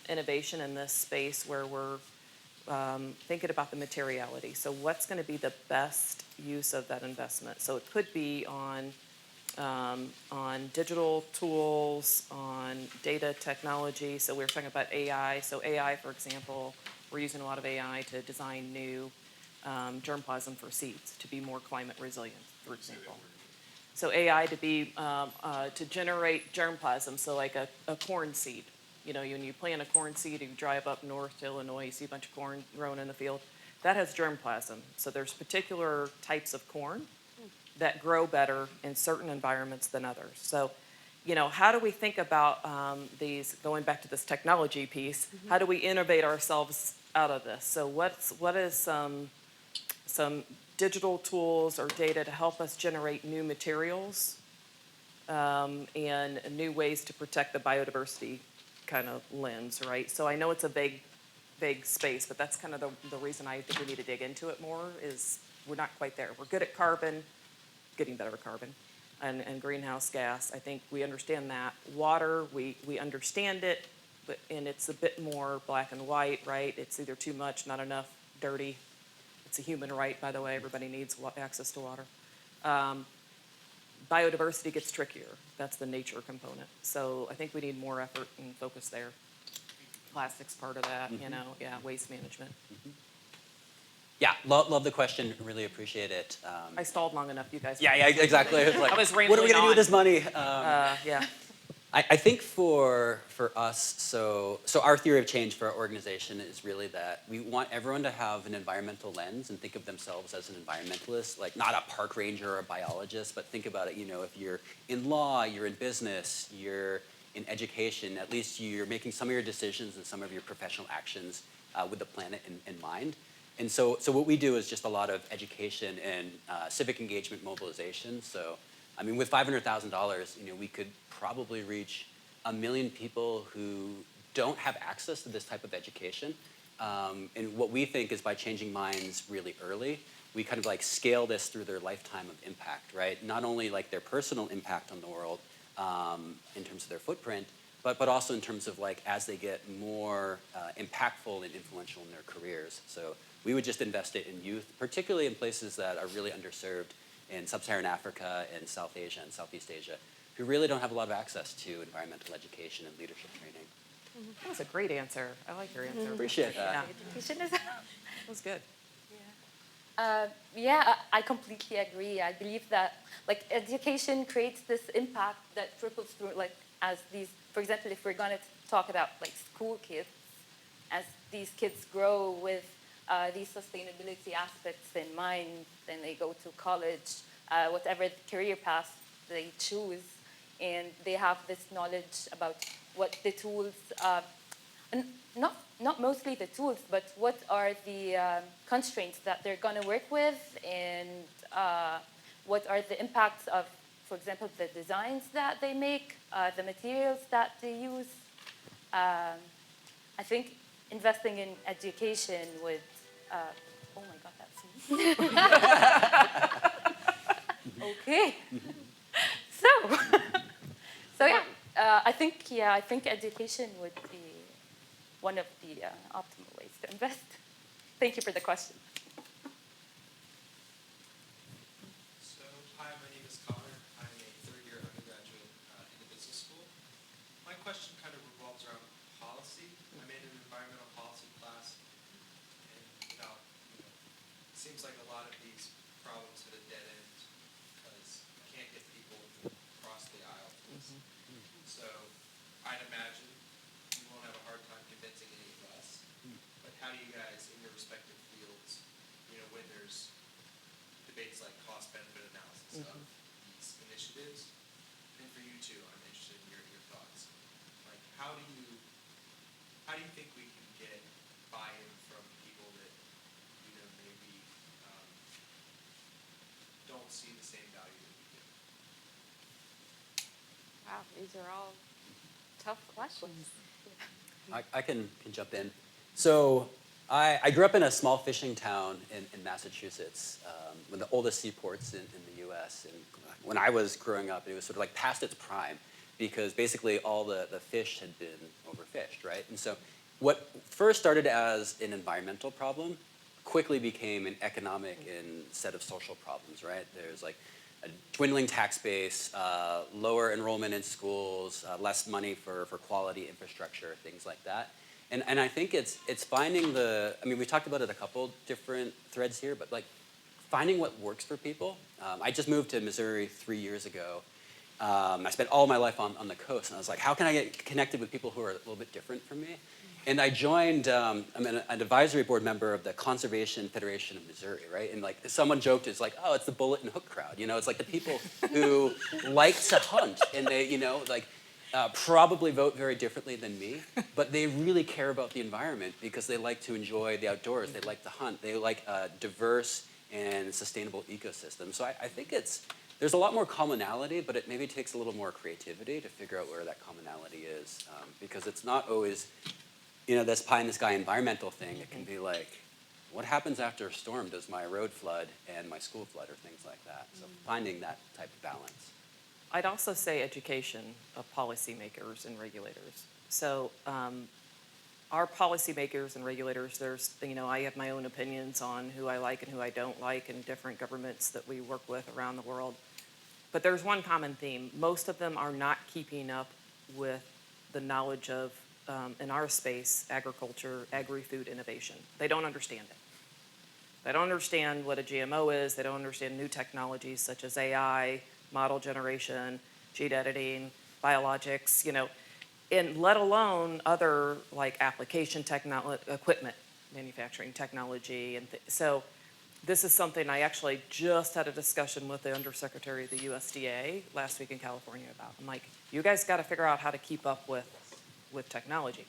innovation in this space where we're thinking about the materiality. So what's going to be the best use of that investment? So it could be on digital tools, on data technology. So we were talking about AI. So AI, for example, we're using a lot of AI to design new germplasm for seeds to be more climate resilient, for example. So AI to generate germplasm, so like a corn seed. You know, when you plant a corn seed, you drive up north to Illinois, you see a bunch of corn growing in the field. That has germplasm. So there's particular types of corn that grow better in certain environments than others. So, you know, how do we think about these, going back to this technology piece, how do we innovate ourselves out of this? So what is some digital tools or data to help us generate new materials and new ways to protect the biodiversity kind of lens, right? So I know it's a vague space, but that's kind of the reason I think we need to dig into it more is we're not quite there. We're good at carbon, getting better at carbon, and greenhouse gas. I think we understand that. Water, we understand it, and it's a bit more black and white, right? It's either too much, not enough, dirty. It's a human right, by the way. Everybody needs access to water. Biodiversity gets trickier. That's the nature component. So I think we need more effort and focus there. Plastics part of that, you know, waste management. Yeah, love the question. Really appreciate it. I stalled long enough, you guys. Yeah, exactly. It's like, I was what are we rambling gonna do on. with this money? Yeah. I think for us, so our theory of change for our organization is really that we want everyone to have an environmental lens and think of themselves as an environmentalist, like not a park ranger or a biologist, but think about it, you know, if you're in law, you're in business, you're in education, at least you're making some of your decisions and some of your professional actions with the planet in mind. And so what we do is just a lot of education and civic engagement mobilization. So, I mean, with $500,000, you know, we could probably reach 1 million people who don't have access to this type of education. And what we think is by changing minds really early, we kind of like scale this through their lifetime of impact, right? Not only like their personal impact on the world in terms of their footprint, but also in terms of like as they get more impactful and influential in their careers. So we would just invest it in youth, particularly in places that are really underserved in sub-Saharan Africa and South Asia and Southeast Asia, who really don't have a lot of access to environmental education and leadership training. That was a great answer. I like your answer. Appreciate that. Yeah, Education is. that was good. Yeah, I completely agree. I believe that like education creates this impact that trickles through, like as these, for example, if we're going to talk about like school kids, as these kids grow with these sustainability aspects in mind, then they go to college, whatever career path they choose, and they have this knowledge about what the tools, and not mostly the tools, but what are the constraints that they're going to work with, and what are the impacts of, for example, the designs that they make, the materials that they use. I think investing in education would, oh my God, that's me. Okay. So yeah, I think education would be one of the optimal ways to invest. Thank you for the question. So, hi, my name is Connor. I'm a third-year undergraduate in the business school. My question kind of revolves around policy. I'm in an environmental policy class, and it seems like a lot of these problems hit a dead end because you can't get people to cross the aisle. So, I'd imagine you won't have a hard time convincing any of us. But how do you guys, in your respective fields, when there's debates like cost-benefit analysis of these initiatives, and for you too, I'm interested in your thoughts. Like, how do you think we can get buy-in from people that maybe don't see the same value that we do? Wow, these are all tough questions. I can jump in. So I grew up in a small fishing town in Massachusetts, one of the oldest seaports in the U.S. And when I was growing up, it was sort of like past its prime because basically all the fish had been overfished, right? And so what first started as an environmental problem quickly became an economic and set of social problems, right? There's like a dwindling tax base, lower enrollment in schools, less money for quality infrastructure, things like that. And I think it's finding I mean, we talked about it a couple different threads here, but like finding what works for people. I just moved to Missouri 3 years ago. I spent all my life on the coast, and I was like, how can I get connected with people who are a little bit different from me? And I joined, I'm an advisory board member of the Conservation Federation of Missouri, right? And like someone joked, it's like, oh, it's the bullet and hook crowd. You know, it's like the people who like to hunt and they, you know, like probably vote very differently than me, but they really care about the environment because they like to enjoy the outdoors. They like to hunt. They like a diverse and sustainable ecosystem. So I think there's a lot more commonality, but it maybe takes a little more creativity to figure out where that commonality is because it's not always, you know, this pie in the sky environmental thing. It can be like, what happens after a storm? Does my road flood and my school flood or things like that? So finding that type of balance. I'd also say education of policymakers and regulators. So our policymakers and regulators, there's, you know, I have my own opinions on who I like and who I don't like in different governments that we work with around the world. But there's one common theme. Most of them are not keeping up with the knowledge of, in our space, agriculture, agri-food innovation. They don't understand it. They don't understand what a GMO is. They don't understand new technologies such as AI, model generation, gene editing, biologics, you know, and let alone other like application technology, equipment, manufacturing technology. And so this is something I actually just had a discussion with the Undersecretary of the USDA last week in California about. I'm like, you guys got to figure out how to keep up with technology.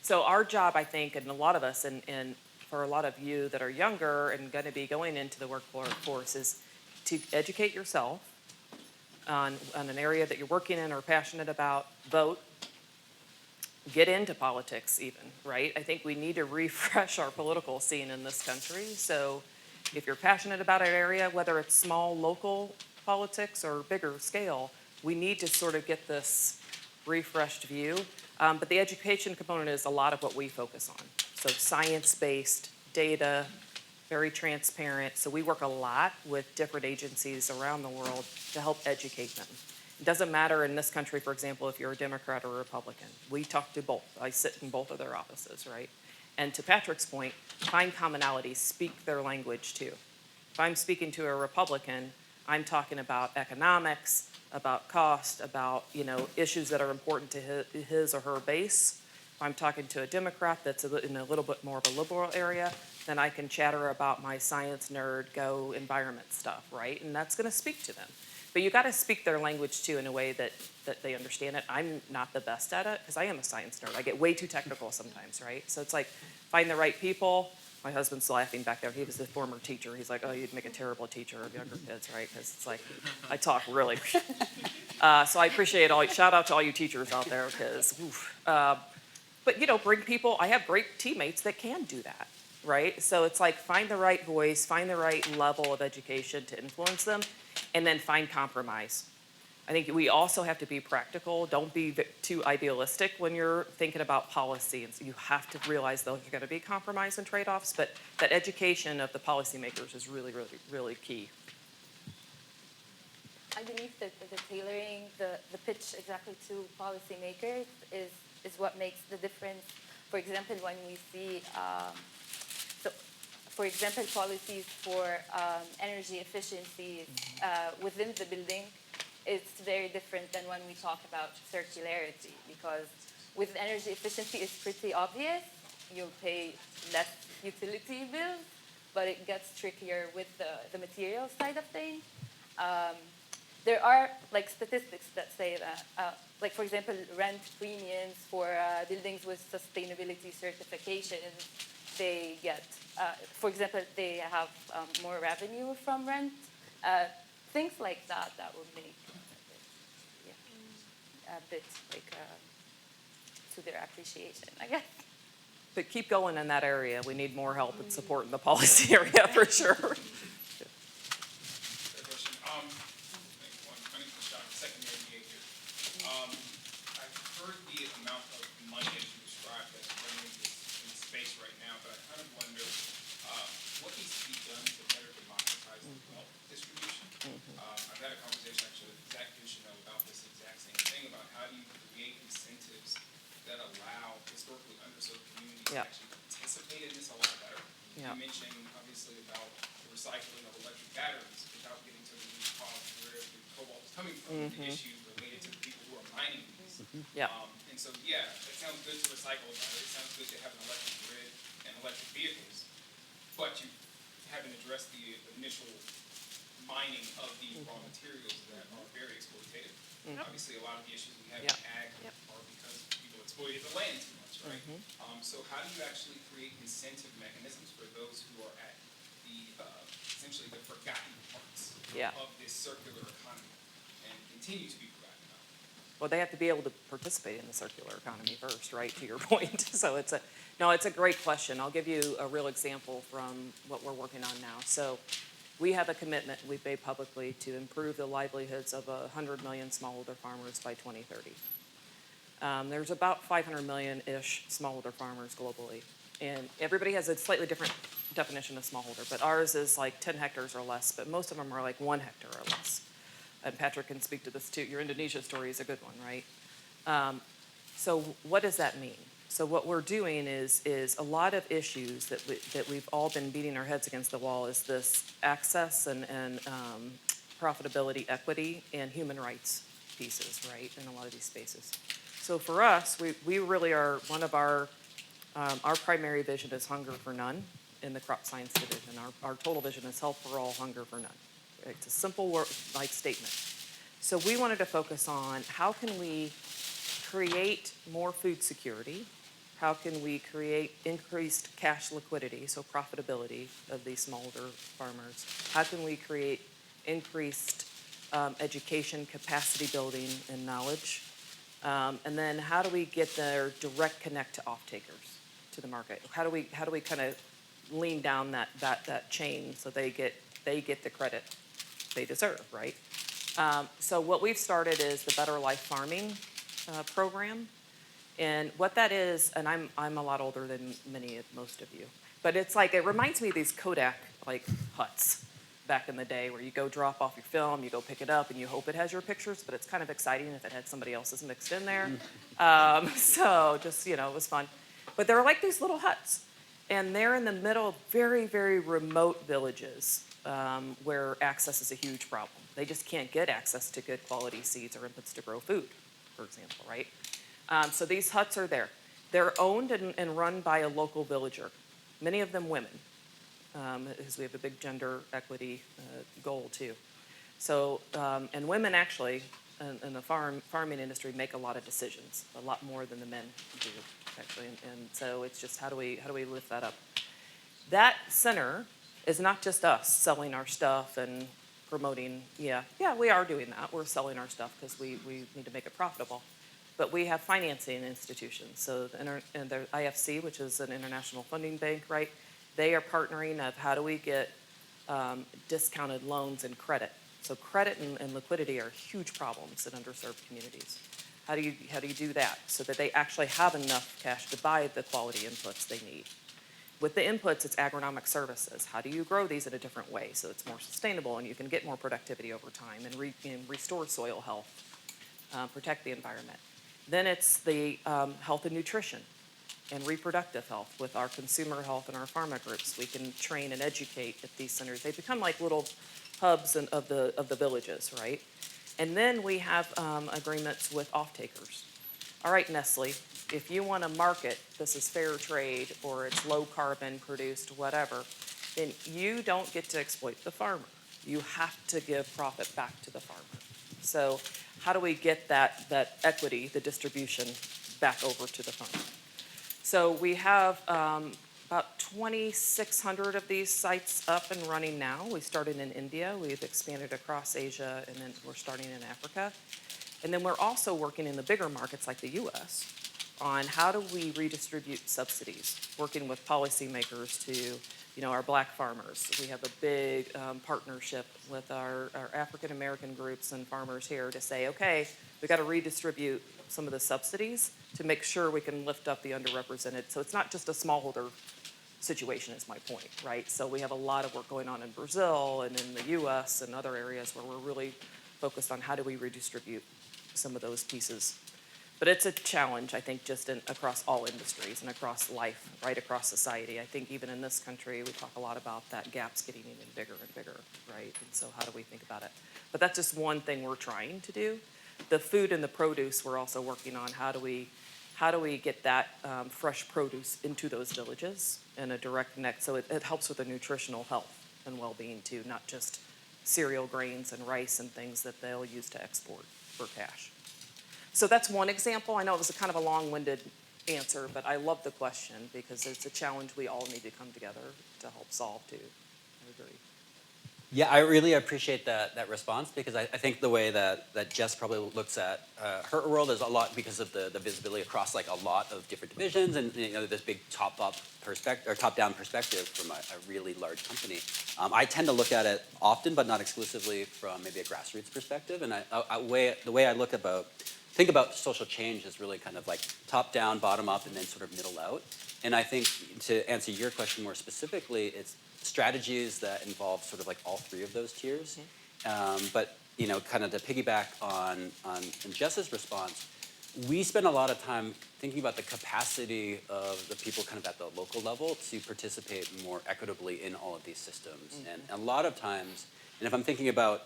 So our job, I think, and a lot of us, and for a lot of you that are younger and going to be going into the workforce, is to educate yourself on an area that you're working in or passionate about, vote, get into politics even, right? I think we need to refresh our political scene in this country. So if you're passionate about an area, whether it's small local politics or bigger scale, we need to sort of get this refreshed view. But the education component is a lot of what we focus on. So science-based data, very transparent. So we work a lot with different agencies around the world to help educate them. It doesn't matter in this country, for example, if you're a Democrat or a Republican. We talk to both. I sit in both of their offices, right? And to Patrick's point, find commonalities, speak their language too. If I'm speaking to a Republican, I'm talking about economics, about cost, about, you know, issues that are important to his or her base. If I'm talking to a Democrat that's in a little bit more of a liberal area, then I can chatter about my science nerd, go environment stuff, right? And that's going to speak to them. But you got to speak their language too in a way that they understand it. I'm not the best at it because I am a science nerd. I get way too technical sometimes, right? So it's like find the right people. My husband's laughing back there. He was a former teacher. He's like, oh, you'd make a terrible teacher of younger kids, right? Because it's like, I talk really. So I appreciate shout out to all you teachers out there because, but you know, bring people. I have great teammates that can do that, right? So it's like find the right voice, find the right level of education to influence them, and then find compromise. I think we also have to be practical. Don't be too idealistic when you're thinking about policy. And so you have to realize there's going to be compromise and trade-offs, but that education of the policymakers is really, really, really key. I believe that the tailoring the pitch exactly to policymakers is what makes the difference. For example, when we see, for example, policies for energy efficiency within the building, it's very different than when we talk about circularity, because with energy efficiency, it's pretty obvious. You'll pay less utility bills, but it gets trickier with the material side of things. There are like statistics that say that, like for example, rent premiums for buildings with sustainability certifications, they get, for example, they have more revenue from rent. Things like that would make a bit like to their appreciation, I guess. but keep going in that area. We need more help and support in the policy area for sure. Third question. My name is Christiansen, second year MBA here. I've heard the amount of money as you described that's running in this space right now, but I kind of wonder what needs to be done to better democratize the wealth distribution. I've had a conversation actually with Zach Ducheneau about this exact same thing, about how do you create incentives that allow historically underserved communities to Yeah. actually participate in this a lot better. Yeah. You mentioned obviously about the recycling of electric batteries without getting to the root cause where the cobalt is coming from, the issues related to the people who are mining these. Yeah. And so, yeah, it sounds good to recycle a battery. It sounds good to have an electric grid and electric vehicles, but you haven't addressed the initial mining of these raw materials that are very exploitative. Obviously, a lot of the issues we have in ag are because people exploited the land too much, right? So how do you actually create incentive mechanisms for those who are at the, essentially the forgotten parts of this circular economy and continue to be forgotten about? Well, they have to be able to participate in the circular economy first, right, to your point. So it's a great question. I'll give you a real example from what we're working on now. So we have a commitment we've made publicly to improve the livelihoods of 100 million smallholder farmers by 2030. There's about 500 million-ish smallholder farmers globally. And everybody has a slightly different definition of smallholder, but ours is like 10 hectares or less, but most of them are like 1 hectare or less. And Patrick can speak to this too. Your Indonesia story is a good one, right? So what does that mean? So what we're doing is a lot of issues that we've all been beating our heads against the wall is this access and profitability, equity, and human rights pieces, right, in a lot of these spaces. So for us, we really are, one of our primary vision is hunger for none in the crop science division. Our total vision is health for all, hunger for none. It's a simple word, like statement. So we wanted to focus on how can we create more food security? How can we create increased cash liquidity, so profitability of these smallholder farmers? How can we create increased education, capacity building, and knowledge? And then how do we get their direct connect to off-takers, to the market? How do we kind of lean down that chain so they get the credit they deserve, right? So what we've started is the Better Life Farming program. And what that is, and I'm a lot older than most of you, but it's like, it reminds me of these Kodak like huts back in the day where you go drop off your film, you go pick it up, and you hope it has your pictures, but it's kind of exciting if it had somebody else's mixed in there. So just, it was fun. But they're like these little huts, and they're in the middle of very, very remote villages where access is a huge problem. They just can't get access to good quality seeds or inputs to grow food, for example, right? So these huts are there. They're owned and run by a local villager, many of them women, because we have a big gender equity goal too. So, and women actually in the farming industry make a lot of decisions, a lot more than the men do, actually. And so it's just how do we lift that up? That center is not just us selling our stuff and promoting, yeah, we are doing that. We're selling our stuff because we need to make it profitable. But we have financing institutions. So the IFC, which is an international funding bank, right? They are partnering of how do we get discounted loans and credit. So credit and liquidity are huge problems in underserved communities. How do you do that so that they actually have enough cash to buy the quality inputs they need? With the inputs, it's agronomic services. How do you grow these in a different way so it's more sustainable and you can get more productivity over time and restore soil health, protect the environment? Then it's the health and nutrition and reproductive health with our consumer health and our pharma groups. We can train and educate at these centers. They become like little hubs of the villages, right? And then we have agreements with off-takers. All right, Nestle, if you want to market this is fair trade or it's low carbon produced, whatever, then you don't get to exploit the farmer. You have to give profit back to the farmer. So how do we get that equity, the distribution, back over to the farmer? So we have about 2,600 of these sites up and running now. We started in India, we've expanded across Asia, and then we're starting in Africa. And then we're also working in the bigger markets like the US, on how do we redistribute subsidies, working with policymakers to, our black farmers. We have a big partnership with our African American groups and farmers here to say, okay, we got to redistribute some of the subsidies to make sure we can lift up the underrepresented. So it's not just a smallholder situation is my point, right? So we have a lot of work going on in Brazil and in the US and other areas where we're really focused on how do we redistribute some of those pieces. But it's a challenge, I think, just across all industries and across life, right across society. I think even in this country, we talk a lot about that gap's getting even bigger and bigger, right? And so how do we think about it? But that's just one thing we're trying to do. The food and the produce, we're also working on how do we get that fresh produce into those villages in a direct connect, so it helps with the nutritional health and well-being too, not just cereal grains and rice and things that they'll use to export for cash. So that's one example. I know it was a kind of a long-winded answer, but I love the question because it's a challenge we all need to come together to help solve too. I agree. Yeah, I really appreciate that response because I think the way that Jess probably looks at her world is a lot because of the visibility across like a lot of different divisions and this big top-up perspective or top-down perspective from a really large company. I tend to look at it often, but not exclusively from maybe a grassroots perspective. And the way I think about social change is really kind of like top-down, bottom-up, and then sort of middle out. And I think to answer your question more specifically, it's strategies that involve sort of like all three of those tiers. But kind of to piggyback on Jess's response, we spend a lot of time thinking about the capacity of the people kind of at the local level to participate more equitably in all of these systems. And a lot of times, and if I'm thinking about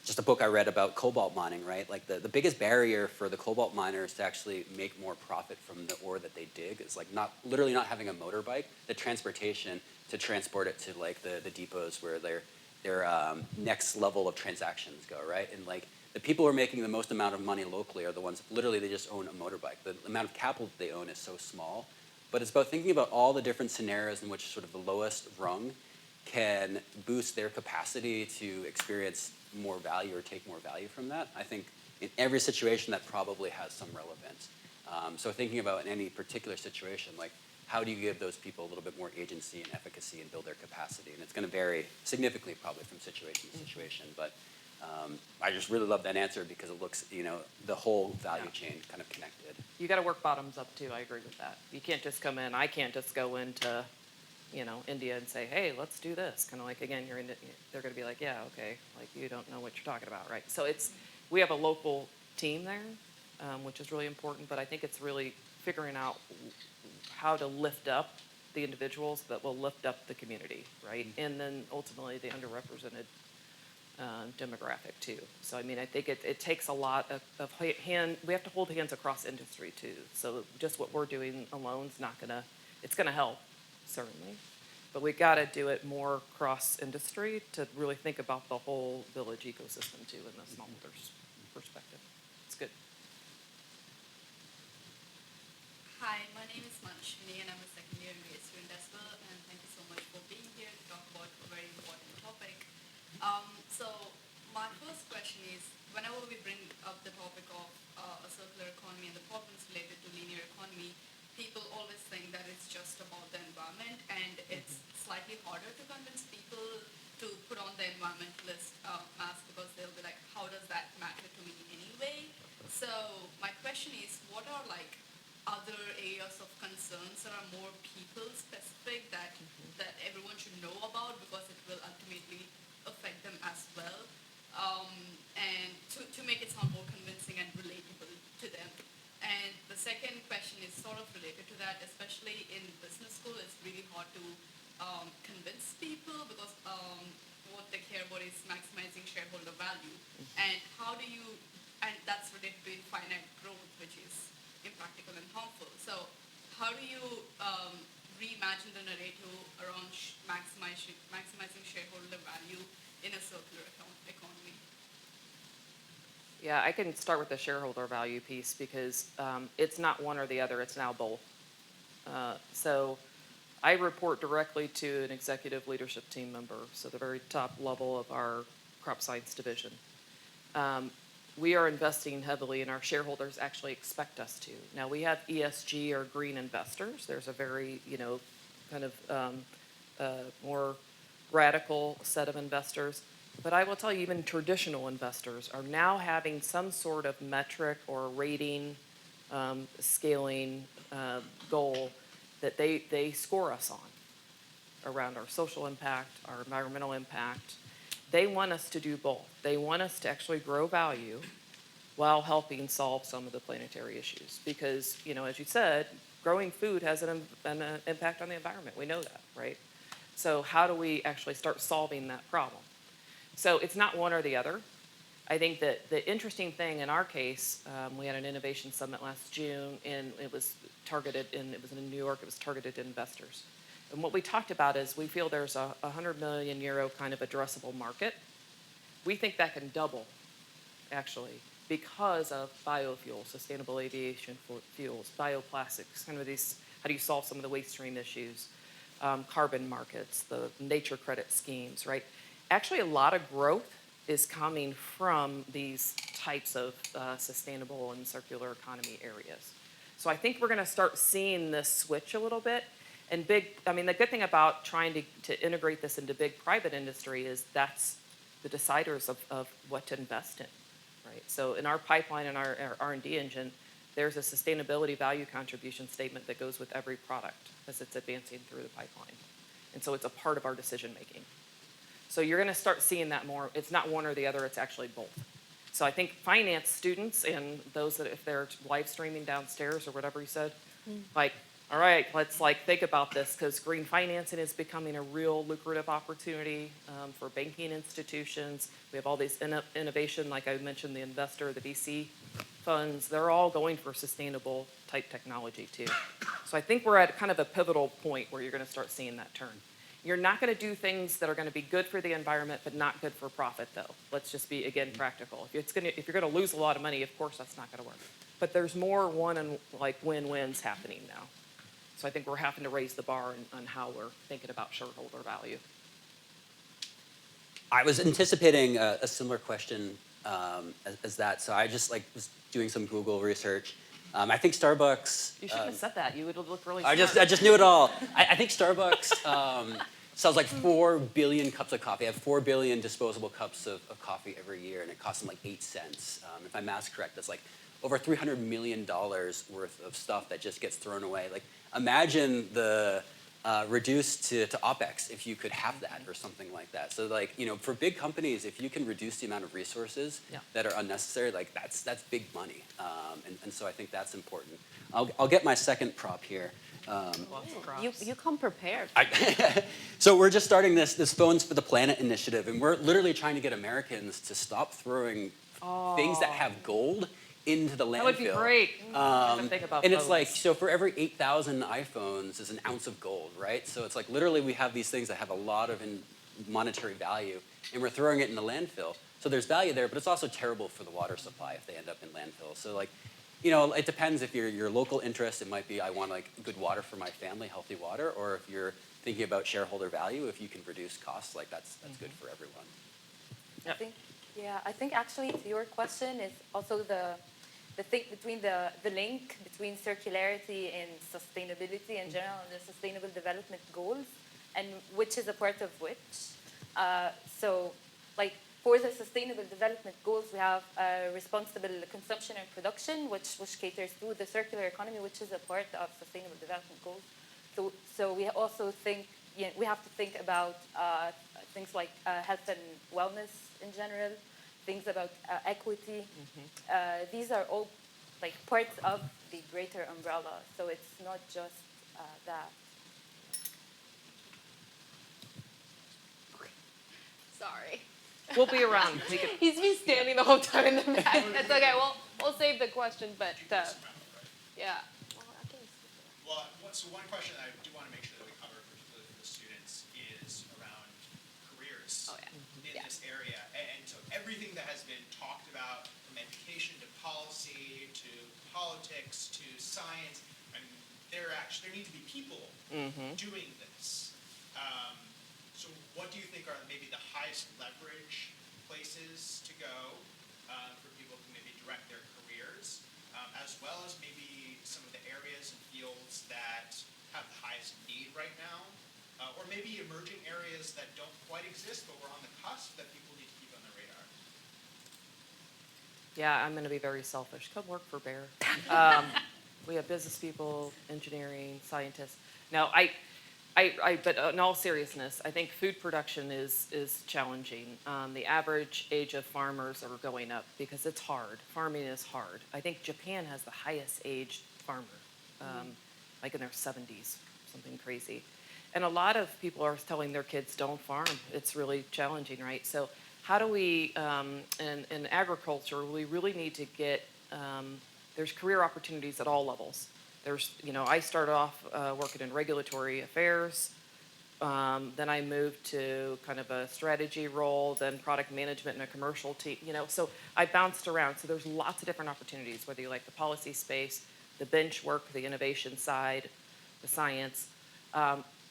just a book I read about cobalt mining, right? Like the biggest barrier for the cobalt miners to actually make more profit from the ore that they dig is like literally not having a motorbike, the transportation to transport it to like the depots where their next level of transactions go, right? And like the people who are making the most amount of money locally are the ones literally they just own a motorbike. The amount of capital that they own is so small, but it's about thinking about all the different scenarios in which sort of the lowest rung can boost their capacity to experience more value or take more value from that. I think in every situation that probably has some relevance. So thinking about in any particular situation, like how do you give those people a little bit more agency and efficacy and build their capacity? And it's going to vary significantly probably from situation to situation. But I just really love that answer because it looks, the whole value chain kind of connected. You got to work bottoms up too. I agree with that. You can't just come in. I can't just go into India and say, hey, let's do this. Kind of like, again, they're going to be like, yeah, okay, like you don't know what you're talking about, right? So we have a local team there, which is really important, but I think it's really figuring out how to lift up the individuals that will lift up the community, right? And then ultimately the underrepresented demographic too. So I mean, I think it takes a lot of we have to hold hands across industry too. So just what we're doing alone is not gonna, it's gonna help, certainly. But we gotta do it more cross industry to really think about the whole village ecosystem too in the smallholders perspective. It's good. Hi, my name is Manshini and I'm a second year MBA student as well, and thank you so much for being here to talk about a very important topic. So my first question is, whenever we bring up the topic of a circular economy and the problems related to linear economy, people always think that it's just about the environment, and it's slightly harder to convince people to put on the environmentalist mask because they'll be like, how does that matter to me anyway? So my question is, what are like other areas of concerns that are more people specific that everyone should know about because it will ultimately affect them as well, and to make it sound more convincing and relatable to them. And the second question is sort of related to that, especially in business school. It's really hard to convince people because what they care about is maximizing shareholder value. And how do you, and that's related to infinite growth, which is impractical and harmful. So how do you reimagine the narrative around maximizing shareholder value in a circular economy? Yeah, I can start with the shareholder value piece because it's not one or the other, it's now both. So I report directly to an executive leadership team member, so the very top level of our crop science division. we are investing heavily, and our shareholders actually expect us to. Now, we have ESG or green investors. There's a very, kind of more radical set of investors. But I will tell you, even traditional investors are now having some sort of metric or rating, scaling goal that they score us on around our social impact, our environmental impact. They want us to do both. They want us to actually grow value while helping solve some of the planetary issues. Because, as you said, growing food has an impact on the environment. We know that, right? So how do we actually start solving that problem? So it's not one or the other. I think that the interesting thing in our case, we had an innovation summit last June, and it was targeted, and it was in New York, it was targeted to investors. And what we talked about is we feel there's a 100 million euro kind of addressable market. We think that can double, actually, because of biofuels, sustainable aviation fuels, bioplastics, kind of these, how do you solve some of the waste stream issues, carbon markets, the nature credit schemes, right? Actually, a lot of growth is coming from these types of sustainable and circular economy areas. So I think we're going to start seeing this switch a little bit. And the good thing about trying to integrate this into big private industry is that's the deciders of what to invest in, right? So in our pipeline and our R&D engine, there's a sustainability value contribution statement that goes with every product as it's advancing through the pipeline. And so it's a part of our decision making. So you're going to start seeing that more. It's not one or the other, it's actually both. So I think finance students and those that, if they're live streaming downstairs or whatever you said, all right, let's think about this, because green financing is becoming a real lucrative opportunity for banking institutions. We have all these innovation, like I mentioned, the investor, the VC funds, they're all going for sustainable type technology too. So I think we're at kind of a pivotal point where you're going to start seeing that turn. You're not going to do things that are going to be good for the environment, but not good for profit, though. Let's just be, again, practical. If you're going to lose a lot of money, of course, that's not going to work. But there's more win-wins happening now. So I think we're having to raise the bar on how we're thinking about shareholder value. I was anticipating a similar question as that, so I just was doing some Google research. I think Starbucks. You shouldn't have said that. You would look really I smart. just knew it all. I think Starbucks sells 4 billion cups of coffee. They have 4 billion disposable cups of coffee every year, and it costs them 8 cents. If my math's correct, that's over $300 million worth of stuff that just gets thrown away. Imagine the reduced to OPEX if you could have that or something like that. So for big companies, if you can reduce the amount of resources that are unnecessary, that's big money. And so I think that's important. I'll get my second prop here. You come prepared. So we're just starting this Phones for the Planet initiative, and we're literally trying to get Americans to stop throwing things that have gold into the landfill. That would be great. And it's so for every 8,000 iPhones is an ounce of gold, right? So it's literally we have these things that have a lot of monetary value, and we're throwing it in the landfill. So there's value there, but it's also terrible for the water supply if they end up in landfill. So it depends if your local interest, it might be I want good water for my family, healthy water, or if you're thinking about shareholder value, if you can reduce costs, that's good for everyone. Yep. I think actually to your question is also the thing between the link between circularity and sustainability in general and the sustainable development goals, and which is a part of which. For the sustainable development goals, we have responsible consumption and production, which caters to the circular economy, which is a part of sustainable development goals. So we also think we have to think about things like health and wellness in general, things about equity. These are all parts of the greater umbrella. So it's not just that. Sorry. We'll be around. He's been standing the whole time in the back. It's okay. We'll save the question, but yeah. So one question that I do want to make sure that we cover, particularly for the students, is around careers in this area. And so everything that has been talked about, from education to policy to politics to science, there need to be people doing this. So what do you think are maybe the highest leverage places to go for people to maybe direct their careers, as well as maybe some of the areas and fields that have the highest need right now, or maybe emerging areas that don't quite exist but we're on the cusp that people need to keep on their radar? Yeah, I'm going to be very selfish. Come work for Bear. We have business people, engineering, scientists. No, but in all seriousness, I think food production is challenging. The average age of farmers are going up because it's hard. Farming is hard. I think Japan has the highest aged farmer, like in their 70s, something crazy. And a lot of people are telling their kids, don't farm. It's really challenging, right? So how do we, in agriculture, we really need to get, there's career opportunities at all levels. There's, I started off working in regulatory affairs, then I moved to kind of a strategy role, then product management in a commercial team, so I bounced around. So there's lots of different opportunities, whether you like the policy space, the bench work, the innovation side, the science,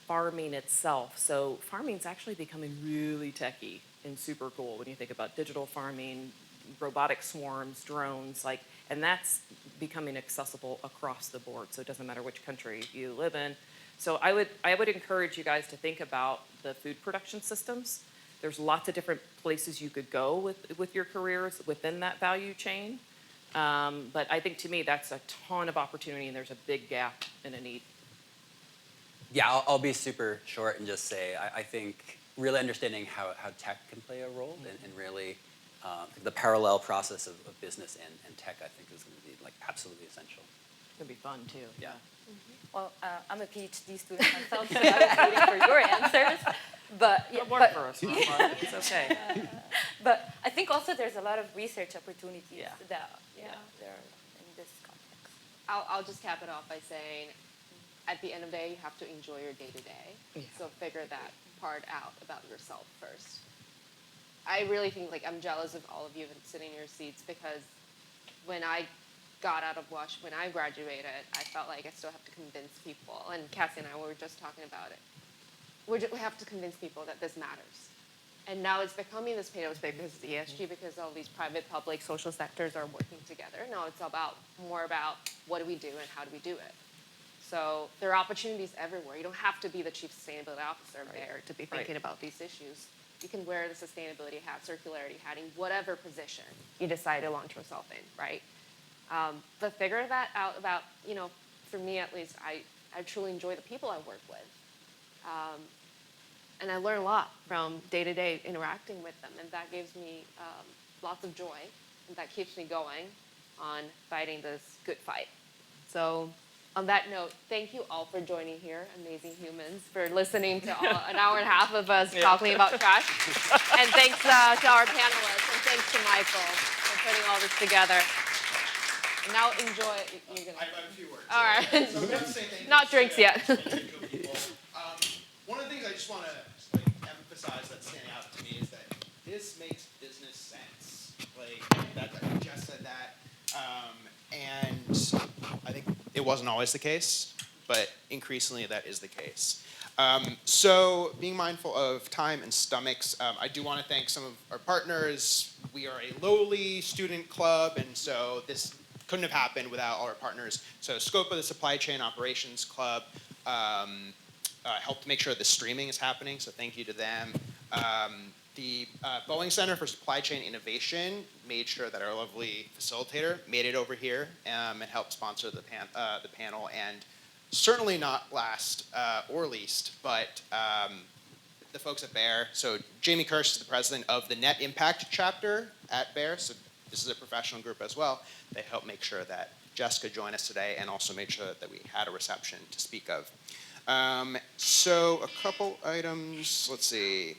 farming itself. So farming's actually becoming really techy and super cool when you think about digital farming, robotic swarms, drones, and that's becoming accessible across the board. So it doesn't matter which country you live in. So I would encourage you guys to think about the food production systems. There's lots of different places you could go with your careers within that value chain. But I think to me, that's a ton of opportunity and there's a big gap and a need. Yeah, I'll be super short and just say I think really understanding how tech can play a role and really the parallel process of business and tech, I think, is going to be absolutely essential. It's going to be fun too. Yeah. Well, I'm a PhD student myself, so I was waiting for your answers. But yeah, Work for us. It's okay. But I think also there's a lot of research opportunities that there are in this context. I'll just cap it off by saying, at the end of the day, you have to enjoy your day-to-day. Yeah. So figure that part out about yourself first. I really think I'm jealous of all of you sitting in your seats because when I got out of WashU, when I graduated, I felt like I still have to convince people, and Cassie and I were just talking about it. We have to convince people that this matters. And now it's becoming this pain. It was big because of ESG, because all these private, public, social sectors are working together. Now it's more about what do we do and how do we do it. So there are opportunities everywhere. You don't have to be the chief sustainability officer there to be thinking about these issues. You can wear the sustainability hat, circularity hat, in whatever position you decide to launch yourself in, right? But figure that out about, for me at least, I truly enjoy the people I work with. And I learn a lot from day-to-day interacting with them, and that gives me lots of joy, and that keeps me going on fighting this good fight. So on that note, thank you all for joining here, amazing humans, for listening to an hour and a half of us talking about trash. And thanks to our panelists, and thanks to Michael for putting all this together. And now enjoy. I have a few words. All right. So I'm going to say thank you Not drinks yet. People. One of the things I just want to emphasize that's standing out to me is that this makes business sense. Jess said that. And I think it wasn't always the case, but increasingly that is the case. So being mindful of time and stomachs, I do want to thank some of our partners. We are a lowly student club, and so this couldn't have happened without all our partners. So Scope of the Supply Chain Operations Club helped make sure the streaming is happening, so thank you to them. The Boeing Center for Supply Chain Innovation made sure that our lovely facilitator made it over here and helped sponsor the panel. And certainly not last or least, but the folks at Bayer. So Jamie Kirsch is the president of the Net Impact chapter at Bayer. So this is a professional group as well. They helped make sure that Jess could join us today and also made sure that we had a reception to speak of. So a couple items, let's see.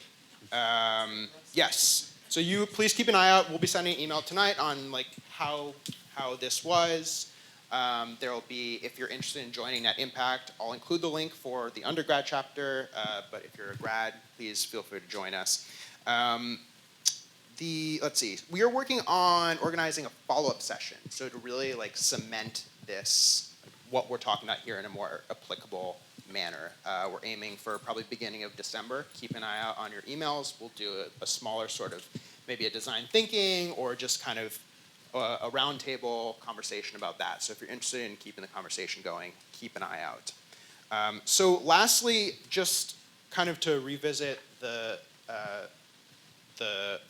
Yes, so you please keep an eye out. We'll be sending an email tonight on how this was. There will be, if you're interested in joining Net Impact, I'll include the link for the undergrad chapter, but if you're a grad, please feel free to join us. Let's see, we are working on organizing a follow-up session, so to really like cement what we're talking about here in a more applicable manner. We're aiming for probably beginning of December. Keep an eye out on your emails. We'll do a smaller sort of maybe a design thinking or just kind of a roundtable conversation about that. So if you're interested in keeping the conversation going, keep an eye out. So lastly, just kind of to revisit the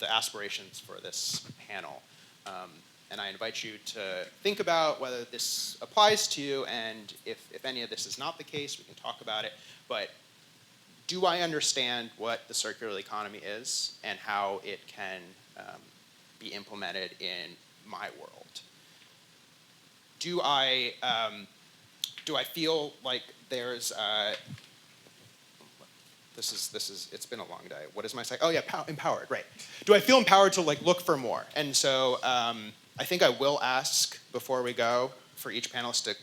aspirations for this panel. And I invite you to think about whether this applies to you, and if any of this is not the case, we can talk about it. But do I understand what the circular economy is and how it can be implemented in my world? Do I feel like there's it's been a long day. What is my second? Oh yeah, empowered, right. Do I feel empowered to like look for more? And so I think I will ask before we go for each panelist to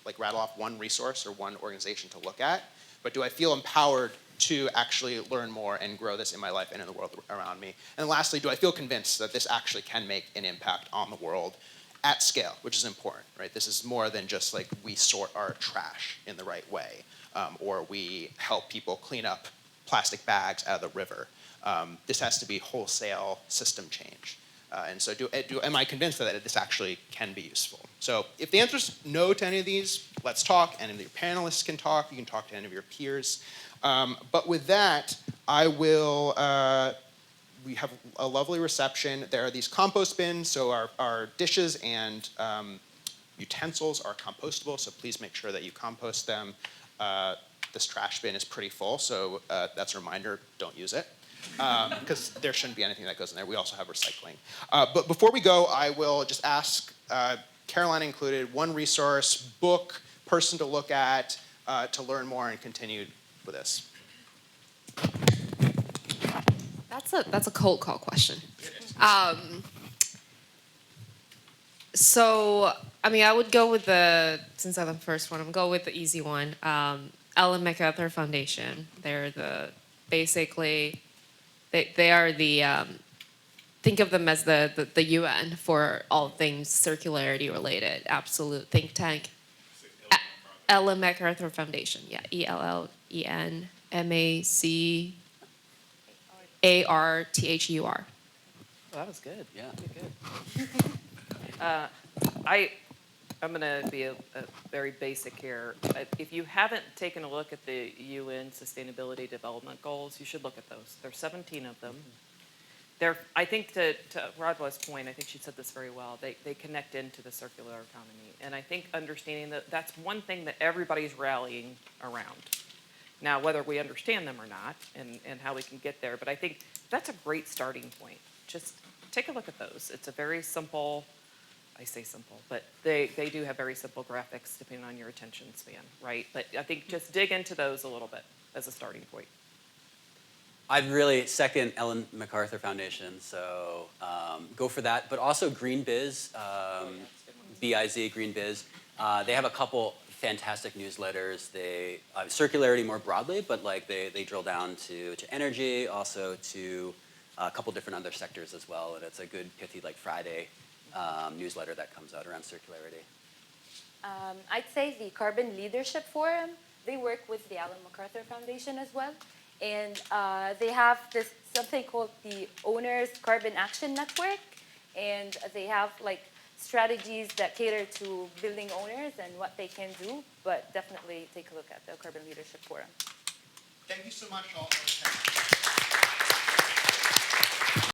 like rattle off one resource or one organization to look at. But do I feel empowered to actually learn more and grow this in my life and in the world around me? And lastly, do I feel convinced that this actually can make an impact on the world at scale, which is important, right? This is more than just like we sort our trash in the right way, or we help people clean up plastic bags out of the river. This has to be wholesale system change. And so am I convinced that this actually can be useful? So if the answer is no to any of these, let's talk. Any of your panelists can talk. You can talk to any of your peers. But with that, I will, we have a lovely reception. There are these compost bins, so our dishes and utensils are compostable, so please make sure that you compost them. This trash bin is pretty full, so that's a reminder, don't use it. Because there shouldn't be anything that goes in there. We also have recycling. But before we go, I will just ask, Caroline included, one resource, book, person to look at, to learn more and continue with this. That's a cold call question. So, I mean, I would go with since I'm the first one, I'm going to go with the easy one. Ellen MacArthur Foundation. They're basically, they are think of them as the UN for all things circularity related, absolute think tank. Ellen MacArthur Foundation, yeah, ELLENMACARTHUR. Oh, that was good. Yeah. Good. I'm going to be a very basic here. If you haven't taken a look at the UN Sustainability Development Goals, you should look at those. There's 17 of them. I think to Radwa's point, I think she said this very well, they connect into the circular economy. And I think understanding that that's one thing that everybody's rallying around. Now, whether we understand them or not and how we can get there, but I think that's a great starting point. Just take a look at those. It's a very simple, I say simple, but they do have very simple graphics depending on your attention span, right? But I think just dig into those a little bit as a starting point. I'd really second Ellen MacArthur Foundation, so go for that. But also Green Biz, B-I-Z, Green Biz. They have a couple fantastic newsletters. Circularity more broadly, but like they drill down to energy, also to a couple different other sectors as well. And it's a good pithy like Friday newsletter that comes out around circularity. I'd say the Carbon Leadership Forum, they work with the Ellen MacArthur Foundation as well. And they have something called the Owners Carbon Action Network. And they have like strategies that cater to building owners and what they can do. But definitely take a look at the Carbon Leadership Forum. Thank you so much all.